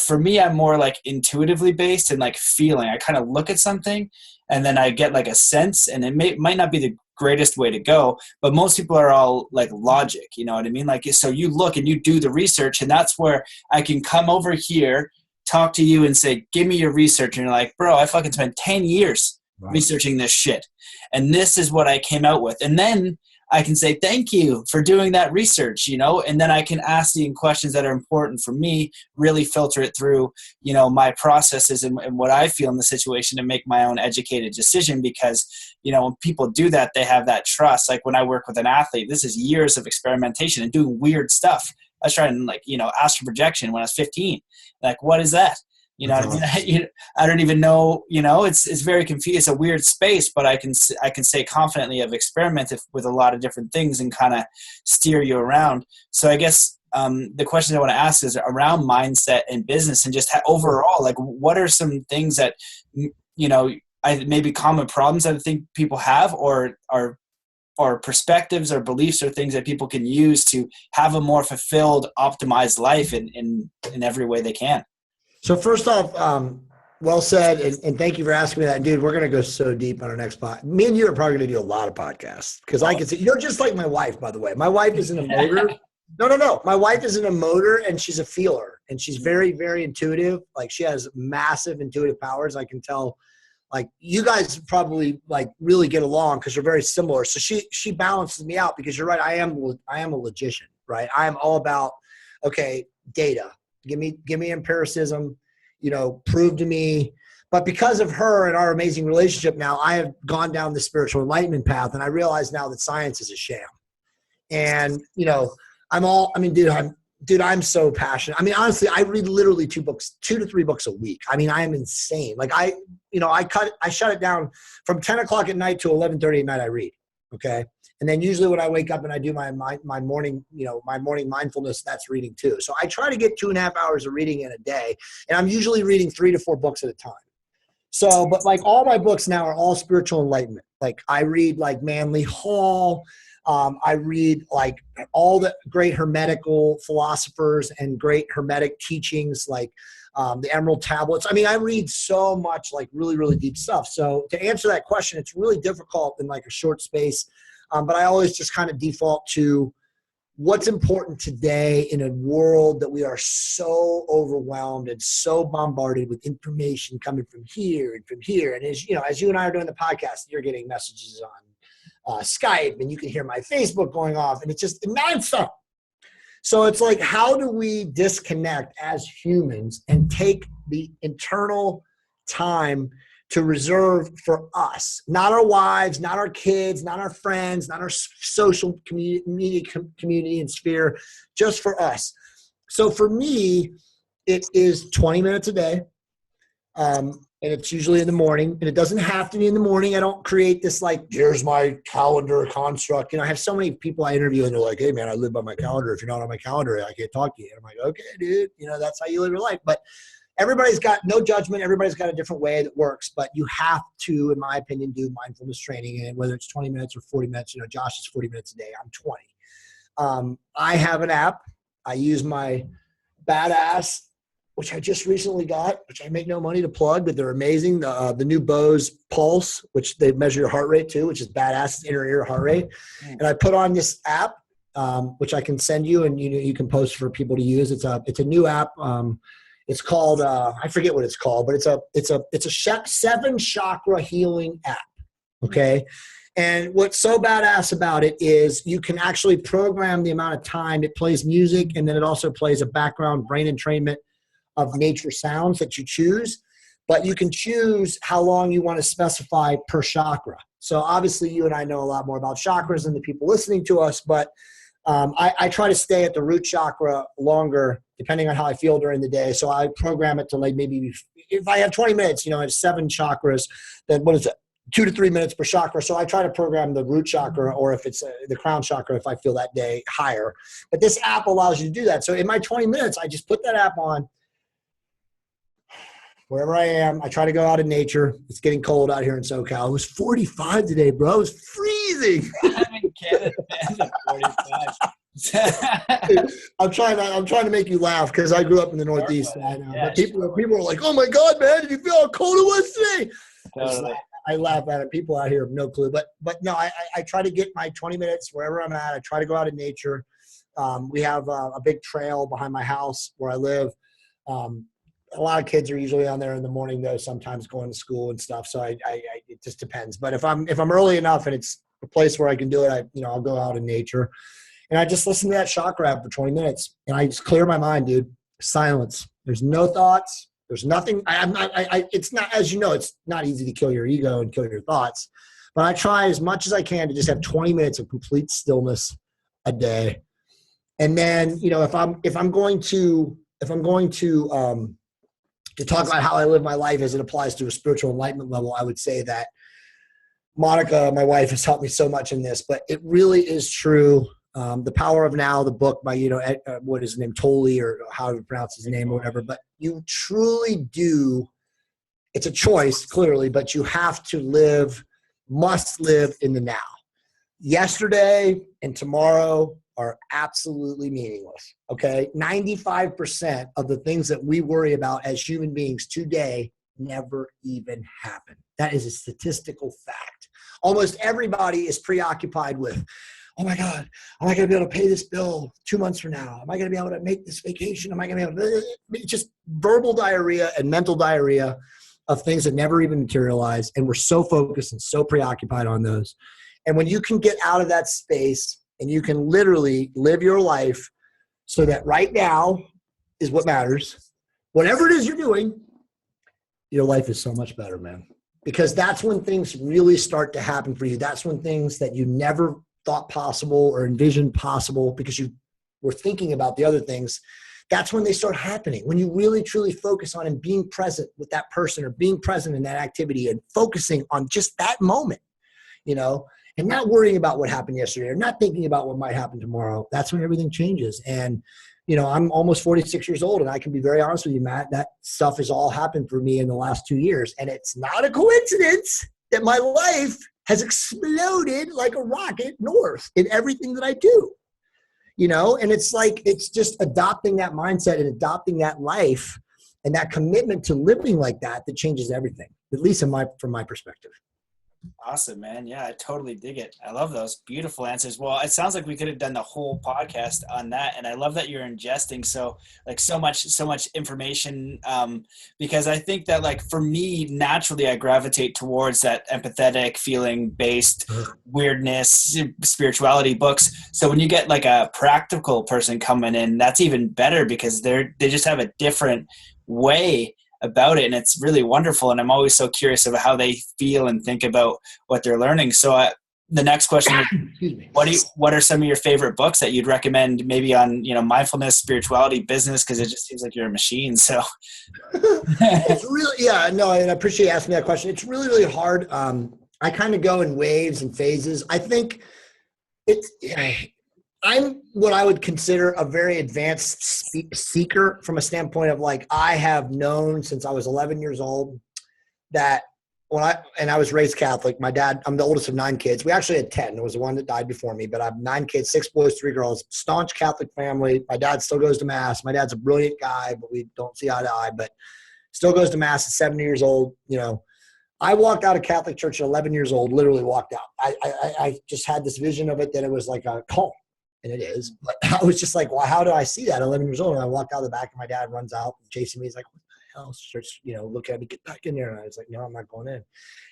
For me, I'm more like intuitively based and like feeling. I kind of look at something and then I get like a sense, and it might not be the greatest way to go, but most people are all like logic, you know what I mean? Like, so you look and you do the research, and that's where I can come over here talk to you and say, give me your research. And you're like, bro, I fucking spent 10 years researching this shit. And this is what I came out with. And then I can say, thank you for doing that research, you know, and then I can ask the questions that are important for me, really filter it through, you know, my processes and what I feel in the situation and make my own educated decision. Because, you know, when people do that, they have that trust. Like when I work with an athlete, this is years of experimentation and doing weird stuff. I was trying, like, you know, astral projection when I was 15. Like, what is that? You know what I mean? I don't even know, you know, it's very confusing. It's a weird space, but I can say confidently I've experimented with a lot of different things and kind of steer you around. So I guess the question I want to ask is around mindset and business and just overall, like, what are some things that, you know, maybe common problems that I think people have or perspectives or beliefs or things that people can use to have a more fulfilled, optimized life in every way they can? So first off, well said, and thank you for asking me that. Dude, we're going to go so deep on our next pod. Me and you are probably going to do a lot of podcasts because I can see, you're just like my wife, by the way. My wife isn't a motor. No. My wife isn't a motor, and she's a feeler, and she's very, very intuitive. Like, she has massive intuitive powers. I can tell, like, you guys probably, like, really get along because you're very similar. So she balances me out because you're right. I am a logician, right? I am all about, okay, data. Give me empiricism, you know, prove to me. But because of her and our amazing relationship now, I have gone down the spiritual enlightenment path, and I realize now that science is a sham. And, you know, I'm so passionate. I mean, honestly, I read literally 2 to 3 books a week. I mean, I am insane. Like, I shut it down from 10 o'clock at night to 11:30 at night. I read. Okay. And then usually when I wake up and I do my morning, you know, my morning mindfulness, that's reading too. So I try to get 2.5 hours of reading in a day, and I'm usually reading 3 to 4 books at a time. So, but like, all my books now are all spiritual enlightenment. Like, I read like Manly Hall. I read like all the great Hermetical philosophers and great Hermetic teachings, like the Emerald Tablets. I mean, I read so much, like, really, really deep stuff. So to answer that question, it's really difficult in like a short space. But I always just kind of default to what's important today in a world that we are so overwhelmed and so bombarded with information coming from here and from here. And as you and I are doing the podcast, you're getting messages on Skype, and you can hear my Facebook going off, and it's just nonstop. So it's like, how do we disconnect as humans and take the internal time to reserve for us, not our wives, not our kids, not our friends, not our social community and sphere, just for us. So for me, it is 20 minutes a day. And it's usually in the morning, and it doesn't have to be in the morning. I don't create this, like, here's my calendar construct. You know, I have so many people I interview, and they're like, hey man, I live by my calendar. If you're not on my calendar, I can't talk to you. And I'm like, okay, dude, you know, that's how you live your life. But everybody's got no judgment. Everybody's got a different way that works, but you have to, in my opinion, do mindfulness training. And whether it's 20 minutes or 40 minutes, you know, Josh is 40 minutes a day. I'm 20. I have an app. I use my Badass, which I just recently got, which I make no money to plug, but they're amazing. The new Bose Pulse, which they measure your heart rate too, which is badass, inner ear heart rate. And I put on this app, which I can send you, and you can post for people to use. It's a new app. It's called, I forget what it's called, but it's a 7 chakra healing app. Okay. And what's so badass about it is you can actually program the amount of time it plays music. And then it also plays a background brain entrainment of nature sounds that you choose, but you can choose how long you want to specify per chakra. So obviously you and I know a lot more about chakras than the people listening to us, but I try to stay at the root chakra longer, depending on how I feel during the day. So I program it to, like, maybe if I have 20 minutes, you know, I have 7 chakras, then what is it? 2 to 3 minutes per chakra. So I try to program the root chakra, or if it's the crown chakra, if I feel that day, higher. But this app allows you to do that. So in my 20 minutes, I just put that app on. Wherever I am, I try to go out in nature. It's getting cold out here in SoCal. It was 45 today, bro. It was freezing. I'm in Canada, man. 45. I'm trying to make you laugh because I grew up in the Northeast. But people are like, "Oh my God, man! Did you feel how cold it was today?" Totally. I laugh at it. People out here have no clue. But no, I try to get my 20 minutes wherever I'm at. I try to go out in nature. We have a big trail behind my house where I live. A lot of kids are usually on there in the morning though, sometimes going to school and stuff. So it just depends. But if I'm early enough and it's a place where I can do it, I'll go out in nature and I just listen to that shock grab for 20 minutes and I just clear my mind, dude. Silence. There's no thoughts. There's nothing. It's not, as you know, it's not easy to kill your ego and kill your thoughts, but I try as much as I can to just have 20 minutes of complete stillness a day. And then, if I'm going to talk about how I live my life as it applies to a spiritual enlightenment level, I would say that Monica, my wife, has helped me so much in this, but it really is true. The Power of Now, the book by, what is his name, Tolle, or how to pronounce his name or whatever, but you truly do. It's a choice, clearly, but you have to must live in the now. Yesterday and tomorrow are absolutely meaningless. Okay. 95% of the things that we worry about as human beings today never even happen. That is a statistical fact. Almost everybody is preoccupied with, oh my God, am I going to be able to pay this bill 2 months from now? Am I going to be able to make this vacation? Am I going to be able to, just verbal diarrhea and mental diarrhea of things that never even materialize. And we're so focused and so preoccupied on those. And when you can get out of that space and you can literally live your life so that right now is what matters, whatever it is you're doing, your life is so much better, man. Because that's when things really start to happen for you. That's when things that you never thought possible or envisioned possible because you were thinking about the other things, that's when they start happening. When you really truly focus on and being present with that person or being present in that activity and focusing on just that moment, and not worrying about what happened yesterday or not thinking about what might happen tomorrow, that's when everything changes. And, I'm almost 46 years old and I can be very honest with you, Matt, that stuff has all happened for me in the last 2 years. And it's not a coincidence that my life has exploded like a rocket north in everything that I do, and it's just adopting that mindset and adopting that life and that commitment to living like that changes everything, at least from my perspective. Awesome, man. Yeah, I totally dig it. I love those beautiful answers. Well, it sounds like we could have done the whole podcast on that. And I love that you're ingesting so much information. Because I think that for me, naturally, I gravitate towards that empathetic feeling based weirdness, spirituality books. So when you get a practical person coming in, that's even better because they just have a different way about it, and it's really wonderful. And I'm always so curious about how they feel and think about what they're learning. So the next question is, what are some of your favorite books that you'd recommend, maybe on mindfulness, spirituality, business? Because it just seems like you're a machine. So it's really, and I appreciate you asking that question. It's really, really hard. I kind of go in waves and phases. I think I'm what I would consider a very advanced seeker from a standpoint of I have known since I was 11 years old that I was raised Catholic. My dad, I'm the oldest of 9 kids. We actually had 10. There was the one that died before me, but I have 9 kids, 6 boys, 3 girls, staunch Catholic family. My dad still goes to mass. My dad's a brilliant guy, but we don't see eye to eye, but still goes to mass at 70 years old. I walked out of Catholic church at 11 years old, literally walked out. I just had this vision of it that it was like a call. And it is, but I was just like, well, how do I see that? 11 years old. And I walked out the back and my dad runs out chasing me. He's like, what the hell? Starts, look at me, get back in there. And I was like, no, I'm not going in.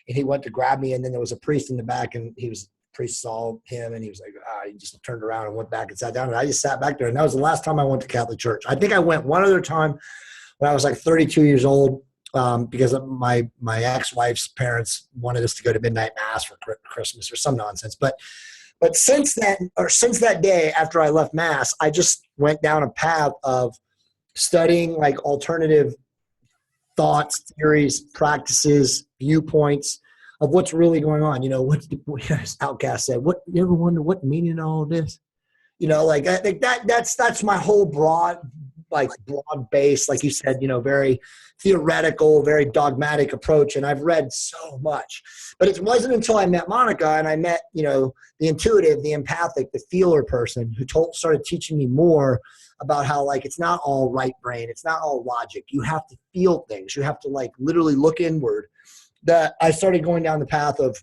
And he went to grab me. And then there was a priest in the back and the priest saw him and he was like, he just turned around and went back and sat down. And I just sat back there. And that was the last time I went to Catholic church. I think I went one other time when I was 32 years old because my ex-wife's parents wanted us to go to midnight mass for Christmas or some nonsense. But since that day after I left mass, I just went down a path of studying alternative thoughts, theories, practices, viewpoints of what's really going on. What Outcast said, you ever wonder what meaning all this? That's my whole broad base, like you said, very theoretical, very dogmatic approach. And I've read so much, but it wasn't until I met Monica and I met, the intuitive, the empathic, the feeler person who started teaching me more about how it's not all right brain. It's not all logic. You have to feel things. You have to literally look inward. That I started going down the path of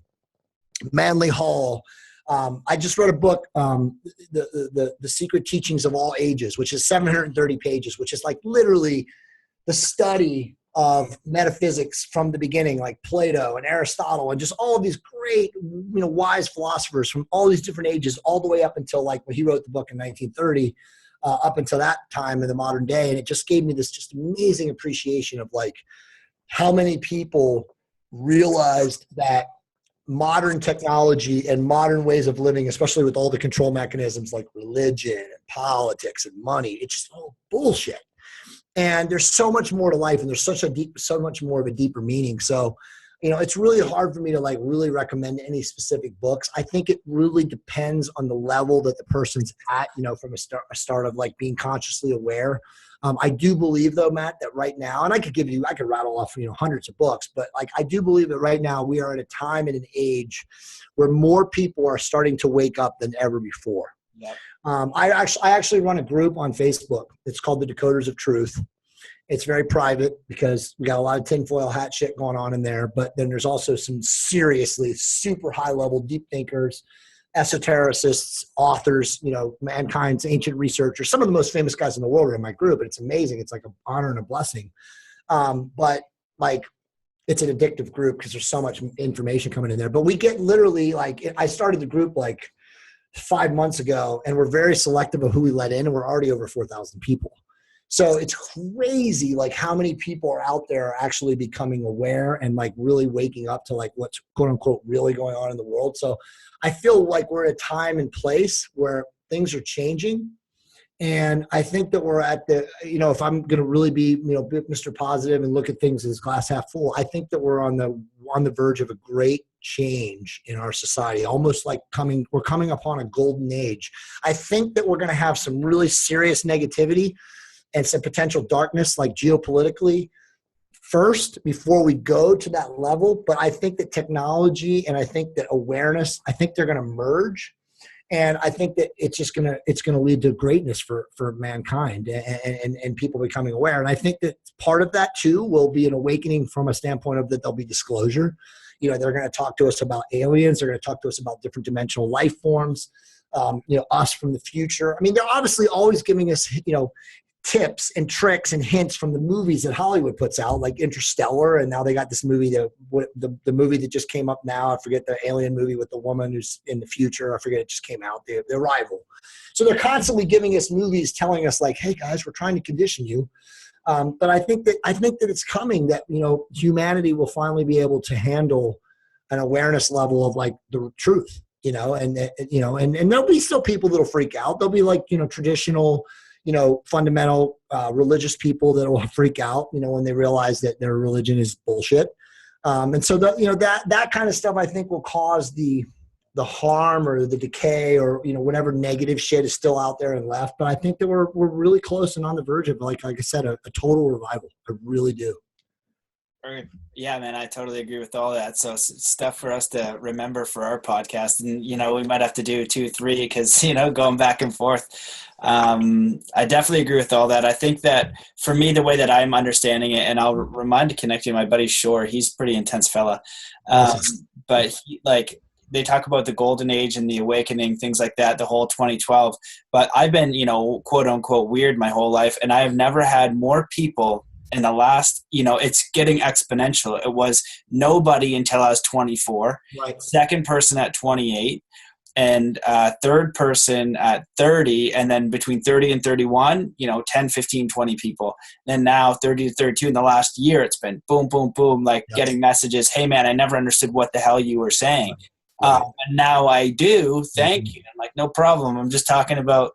Manly Hall. I just wrote a book, the Secret Teachings of All Ages, which is 730 pages, which is literally the study of metaphysics from the beginning, like Plato and Aristotle and just all of these great, wise philosophers from all these different ages, all the way up until like when he wrote the book in 1930, up until that time in the modern day. And it just gave me this just amazing appreciation of like how many people realized that modern technology and modern ways of living, especially with all the control mechanisms like religion and politics and money, it's just all bullshit. And there's so much more to life, and there's so much more of a deeper meaning. So, it's really hard for me to like really recommend any specific books. I think it really depends on the level that the person's at, from a start of like being consciously aware. I do believe though, Matt, that right now, and I could rattle off, hundreds of books, but like, I do believe that right now we are at a time and an age where more people are starting to wake up than ever before. Yep. I actually run a group on Facebook. It's called the Decoders of Truth. It's very private because we got a lot of tinfoil hat shit going on in there. But then there's also some seriously super high level deep thinkers, esotericists, authors, mankind's ancient researchers. Some of the most famous guys in the world are in my group. And it's amazing. It's like an honor and a blessing. But like, it's an addictive group because there's so much information coming in there. But we get literally like, I started the group like 5 months ago, and we're very selective of who we let in, and we're already over 4,000 people. So it's crazy like how many people are out there actually becoming aware and like really waking up to like what's quote unquote really going on in the world. So I feel like we're at a time and place where things are changing. And I think that we're at the, if I'm going to really be, Mr. Positive and look at things as glass half full, I think that we're on the verge of a great change in our society, almost like we're coming upon a golden age. I think that we're going to have some really serious negativity and some potential darkness, like geopolitically first, before we go to that level. But I think that technology and I think that awareness, I think they're going to merge. And I think that it's going to lead to greatness for mankind and people becoming aware. And I think that part of that too will be an awakening from a standpoint of that there'll be disclosure. They're going to talk to us about aliens. They're going to talk to us about different dimensional life forms, us from the future. I mean, they're obviously always giving us, tips and tricks and hints from the movies that Hollywood puts out, like Interstellar. And now they got this movie, the movie that just came up now. I forget the alien movie with the woman who's in the future. I forget, it just came out, the Arrival. So they're constantly giving us movies telling us like, hey guys, we're trying to condition you. But I think that it's coming that, humanity will finally be able to handle an awareness level of like the truth, and there'll be still people that'll freak out. There'll be like, traditional, fundamental religious people that will freak out, when they realize that their religion is bullshit. And so that kind of stuff I think will cause the harm or the decay or, whatever negative shit is still out there and left. But I think that we're really close and on the verge of like I said, a total revival. I really do. Yeah, man, I totally agree with all that. So stuff for us to remember for our podcast, and we might have to do 2, 3 because going back and forth. I definitely agree with all that. I think that for me, the way that I'm understanding it, and I'll remind to connect you to my buddy Shore. He's a pretty intense fella, but they talk about the golden age and the awakening, things like that, the whole 2012. But I've been quote unquote weird my whole life, and I have never had more people. In the last, it's getting exponential. It was nobody until I was 24, right. Second person at 28, and third person at 30. And then between 30 and 31, 10, 15, 20 people. Then now 30 to 32 in the last year, it's been boom, boom, boom, like yep. Getting messages. Hey man, I never understood what the hell you were saying. Right. And now I do. Thank you. I'm like, no problem. I'm just talking about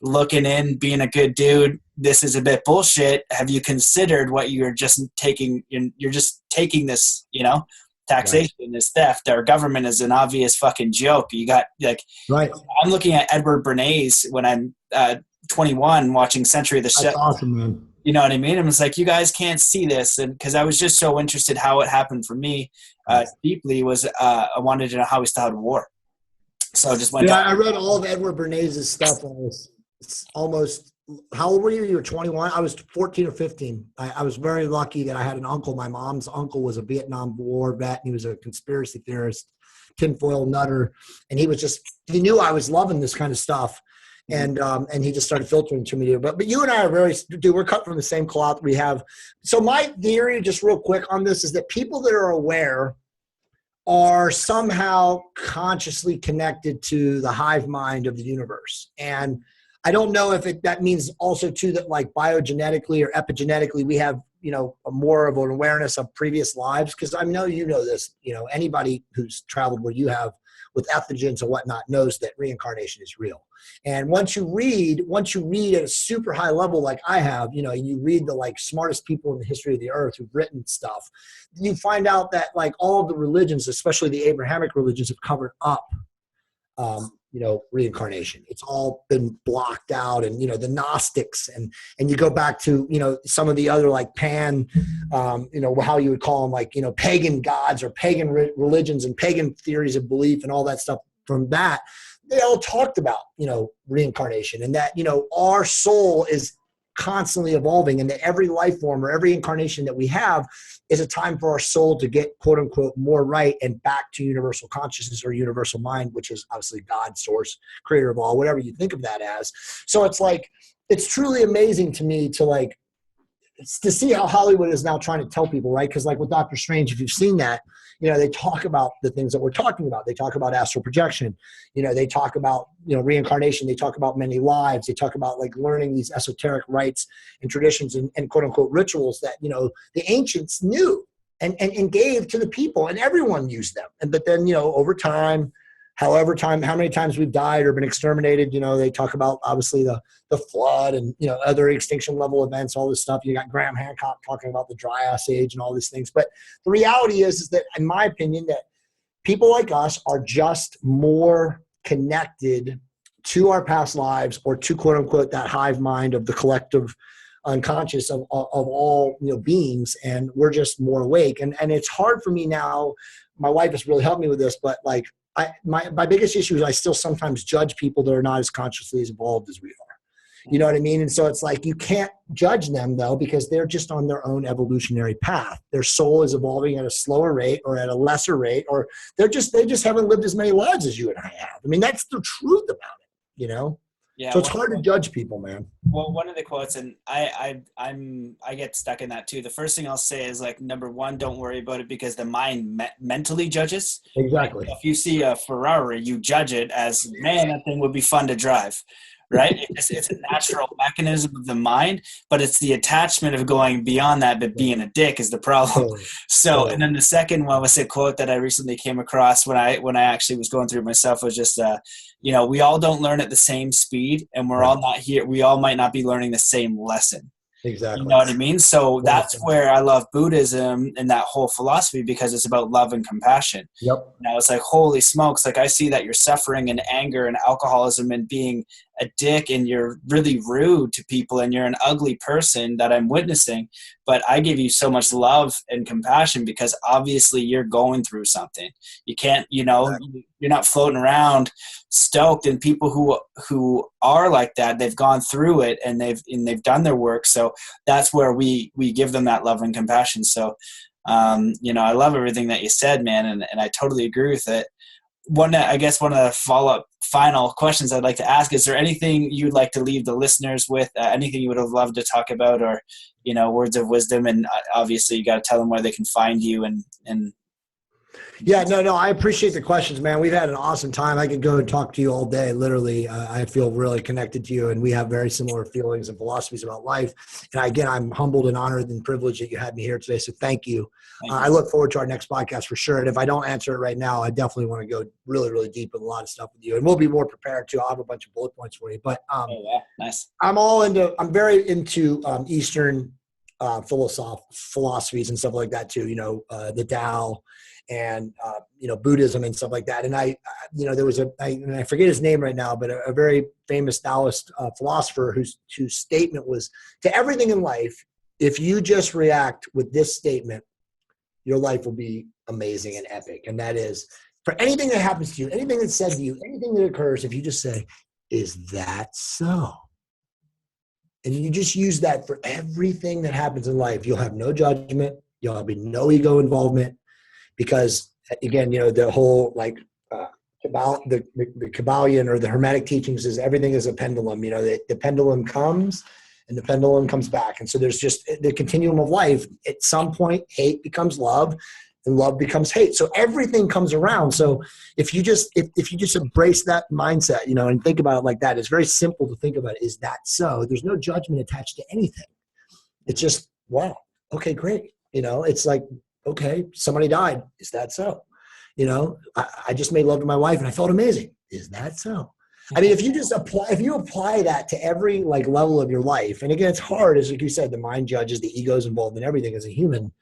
looking in, being a good dude. This is a bit bullshit. Have you considered what you're just taking? You're just taking this, taxation, right. This theft. Our government is an obvious fucking joke. You got like, right. I'm looking at Edward Bernays when I'm 21 watching Century of the Show. That's awesome, man. You know what I mean? And it's like, you guys can't see this. And because I was just so interested how it happened for me deeply was I wanted to know how we started war. So I just went. Yeah, I read all of Edward Bernays' stuff when I was almost, how old were you? You were 21? I was 14 or 15. I was very lucky that I had an uncle. My mom's uncle was a Vietnam War vet, and he was a conspiracy theorist, tinfoil nutter. And he knew I was loving this kind of stuff. And he just started filtering to me. But you and I are we're cut from the same cloth. We have. So my theory, just real quick on this, is that people that are aware are somehow consciously connected to the hive mind of the universe. And I don't know if that means also too that like biogenetically or epigenetically we have, a more of an awareness of previous lives. Because I know this, anybody who's traveled where you have with ethogens and whatnot knows that reincarnation is real. And once you read at a super high level like I have, you read the like smartest people in the history of the earth who've written stuff, you find out that like all of the religions, especially the Abrahamic religions, have covered up reincarnation. It's all been blocked out. And the Gnostics and you go back to some of the other like how you would call them, like pagan gods or pagan religions and pagan theories of belief and all that stuff. From that, they all talked about reincarnation, and that our soul is constantly evolving, and that every life form or every incarnation that we have is a time for our soul to get quote unquote more right and back to universal consciousness or universal mind, which is obviously God, source, creator of all, whatever you think of that as. So it's like, it's truly amazing to me to see how Hollywood is now trying to tell people, right? Because like with Doctor Strange, if you've seen that, they talk about the things that we're talking about. They talk about astral projection. They talk about, reincarnation. They talk about many lives. They talk about like learning these esoteric rites and traditions and quote unquote rituals that, the ancients knew and gave to the people, and everyone used them. But then, over time, how many times we've died or been exterminated, they talk about obviously the flood and, other extinction level events, all this stuff. You got Graham Hancock talking about the dry ice age and all these things. But the reality is that, in my opinion, that people like us are just more connected to our past lives, or to quote unquote that hive mind of the collective unconscious of all beings, and we're just more awake. And it's hard for me now. My wife has really helped me with this, but like my biggest issue is I still sometimes judge people that are not as consciously as evolved as we are. You know what I mean? And so it's like, you can't judge them though, because they're just on their own evolutionary path. Their soul is evolving at a slower rate or at a lesser rate, or they just haven't lived as many lives as you and I have. I mean, that's the truth about it, Yeah. So it's hard to judge people, man. Well, one of the quotes, and I get stuck in that too. The first thing I'll say is like, number one, don't worry about it, because the mind mentally judges. Exactly. If you see a Ferrari, you judge it as, man, that thing would be fun to drive. Right? It's a natural mechanism of the mind, but it's the attachment of going beyond that, but being a dick is the problem. So, and then the second one was a quote that I recently came across when I actually was going through it myself, was just, we all don't learn at the same speed, and we're all not here. We all might not be learning the same lesson. Exactly. You know what I mean? So that's where I love Buddhism and that whole philosophy, because it's about love and compassion. Yep. Now it's like, holy smokes, like I see that you're suffering and anger and alcoholism and being a dick, and you're really rude to people, and you're an ugly person that I'm witnessing, but I give you so much love and compassion because obviously you're going through something. You can't, you're not floating around stoked, and people who are like that, they've gone through it and they've done their work. So that's where we give them that love and compassion. So, I love everything that you said, man. And I totally agree with it. One of the follow-up final questions I'd like to ask, is there anything you'd like to leave the listeners with, anything you would have loved to talk about, or, words of wisdom? And obviously you got to tell them where they can find you and Yeah, no, I appreciate the questions, man. We've had an awesome time. I could go and talk to you all day. Literally, I feel really connected to you, and we have very similar feelings and philosophies about life. And again, I'm humbled and honored and privileged that you had me here today. So thank you. I look forward to our next podcast for sure. And if I don't answer it right now, I definitely want to go really, really deep with a lot of stuff with you. And we'll be more prepared too. I'll have a bunch of bullet points for you. But nice. I'm very into Eastern philosophies and stuff like that too. The Tao and Buddhism and stuff like that. And there was I forget his name right now, but a very famous Taoist philosopher whose statement was, to everything in life, if you just react with this statement, your life will be amazing and epic. And that is, for anything that happens to you, anything that's said to you, anything that occurs, if you just say, is that so? And you just use that for everything that happens in life, you'll have no judgment. You'll have no ego involvement. Because again, the whole the Kabbalion or the Hermetic teachings is everything is a pendulum. You know, the pendulum comes and the pendulum comes back. And so there's just the continuum of life. At some point, hate becomes love and love becomes hate. So everything comes around. So if you just embrace that mindset, you know, and think about it like that, it's very simple to think about it. Is that so? There's no judgment attached to anything. It's just, wow, okay, great. You know, it's like, okay, somebody died. Is that so? You know, I just made love to my wife and I felt amazing. Is that so? I mean, if you apply that to every like level of your life, and again, it's hard, as like you said, the mind judges, the ego's involved in everything as a human.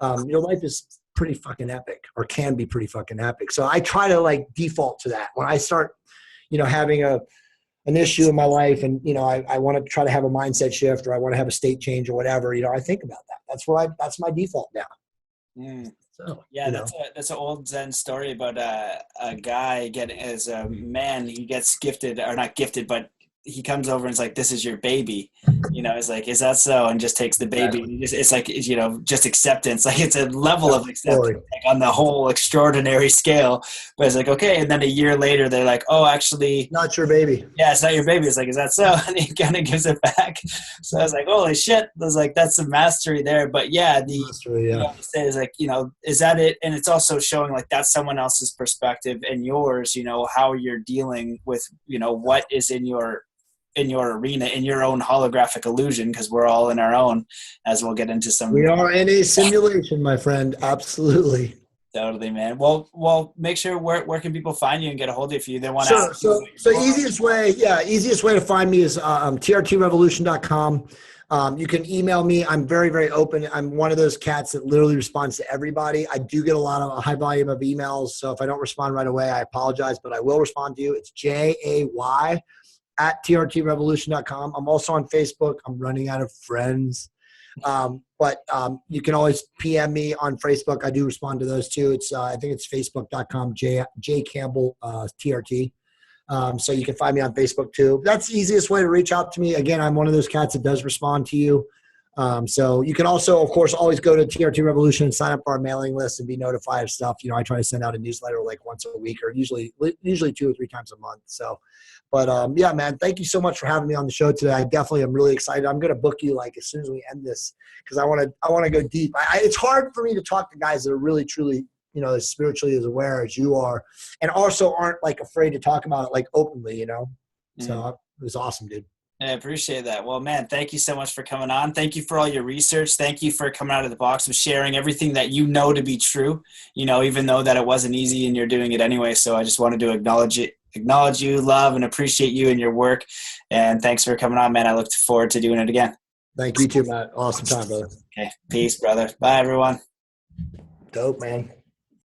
Your life is pretty fucking epic, or can be pretty fucking epic. So I try to like default to that when I start, you know, having an issue in my life, and you know, I want to try to have a mindset shift, or I want to have a state change, or whatever. You know, I think about that. That's my default now. So, yeah, that's an old Zen story about a guy as a man, he gets gifted, or not gifted, but he comes over and is like, "This is your baby," you know. It's like, "Is that so?" And just takes the baby. Exactly. It's like, you know, just acceptance. Like it's a level of acceptance like, on the whole extraordinary scale. But it's like, okay, and then a year later, they're like, "Oh, actually, not your baby." Yeah, it's not your baby. It's like, is that so? And he kind of gives it back. So I was like, holy shit. I was like, that's some mastery there. But yeah, mastery, yeah. You know, say is like, you know, is that it? And it's also showing like that's someone else's perspective and yours, you know, how you're dealing with, you know, what is in your arena, in your own holographic illusion, because we're all in our own, as we'll get into some. We are in a simulation, my friend. Absolutely. Totally, man. Well, make sure where can people find you and get a hold of you if you either want to. Sure. So easiest way to find me is trtrevolution.com. You can email me. I'm very, very open. I'm one of those cats that literally responds to everybody. I do get a high volume of emails. So if I don't respond right away, I apologize, but I will respond to you. It's JAY at trtrevolution.com. I'm also on Facebook. I'm running out of friends. But you can always PM me on Facebook. I do respond to those too. It's I think it's facebook.com, Jay Campbell, TRT. So you can find me on Facebook too. That's the easiest way to reach out to me. Again, I'm one of those cats that does respond to you. So you can also, of course, always go to TRT Revolution and sign up for our mailing list and be notified of stuff. You know, I try to send out a newsletter like once a week, or usually 2 or 3 times a month. So, but yeah, man, thank you so much for having me on the show today. I definitely am really excited. I'm going to book you like as soon as we end this, because I want to go deep. It's hard for me to talk to guys that are really, truly, you know, as spiritually as aware as you are, and also aren't like afraid to talk about it like openly, you know? So it was awesome, dude. I appreciate that. Well, man, thank you so much for coming on. Thank you for all your research. Thank you for coming out of the box and sharing everything that you know to be true, you know, even though that it wasn't easy and you're doing it anyway. So I just wanted to acknowledge you, love, and appreciate you and your work. And thanks for coming on, man. I look forward to doing it again. Thank you too, Matt. Awesome time, brother. Okay. Peace, brother. Bye, everyone. Dope, man.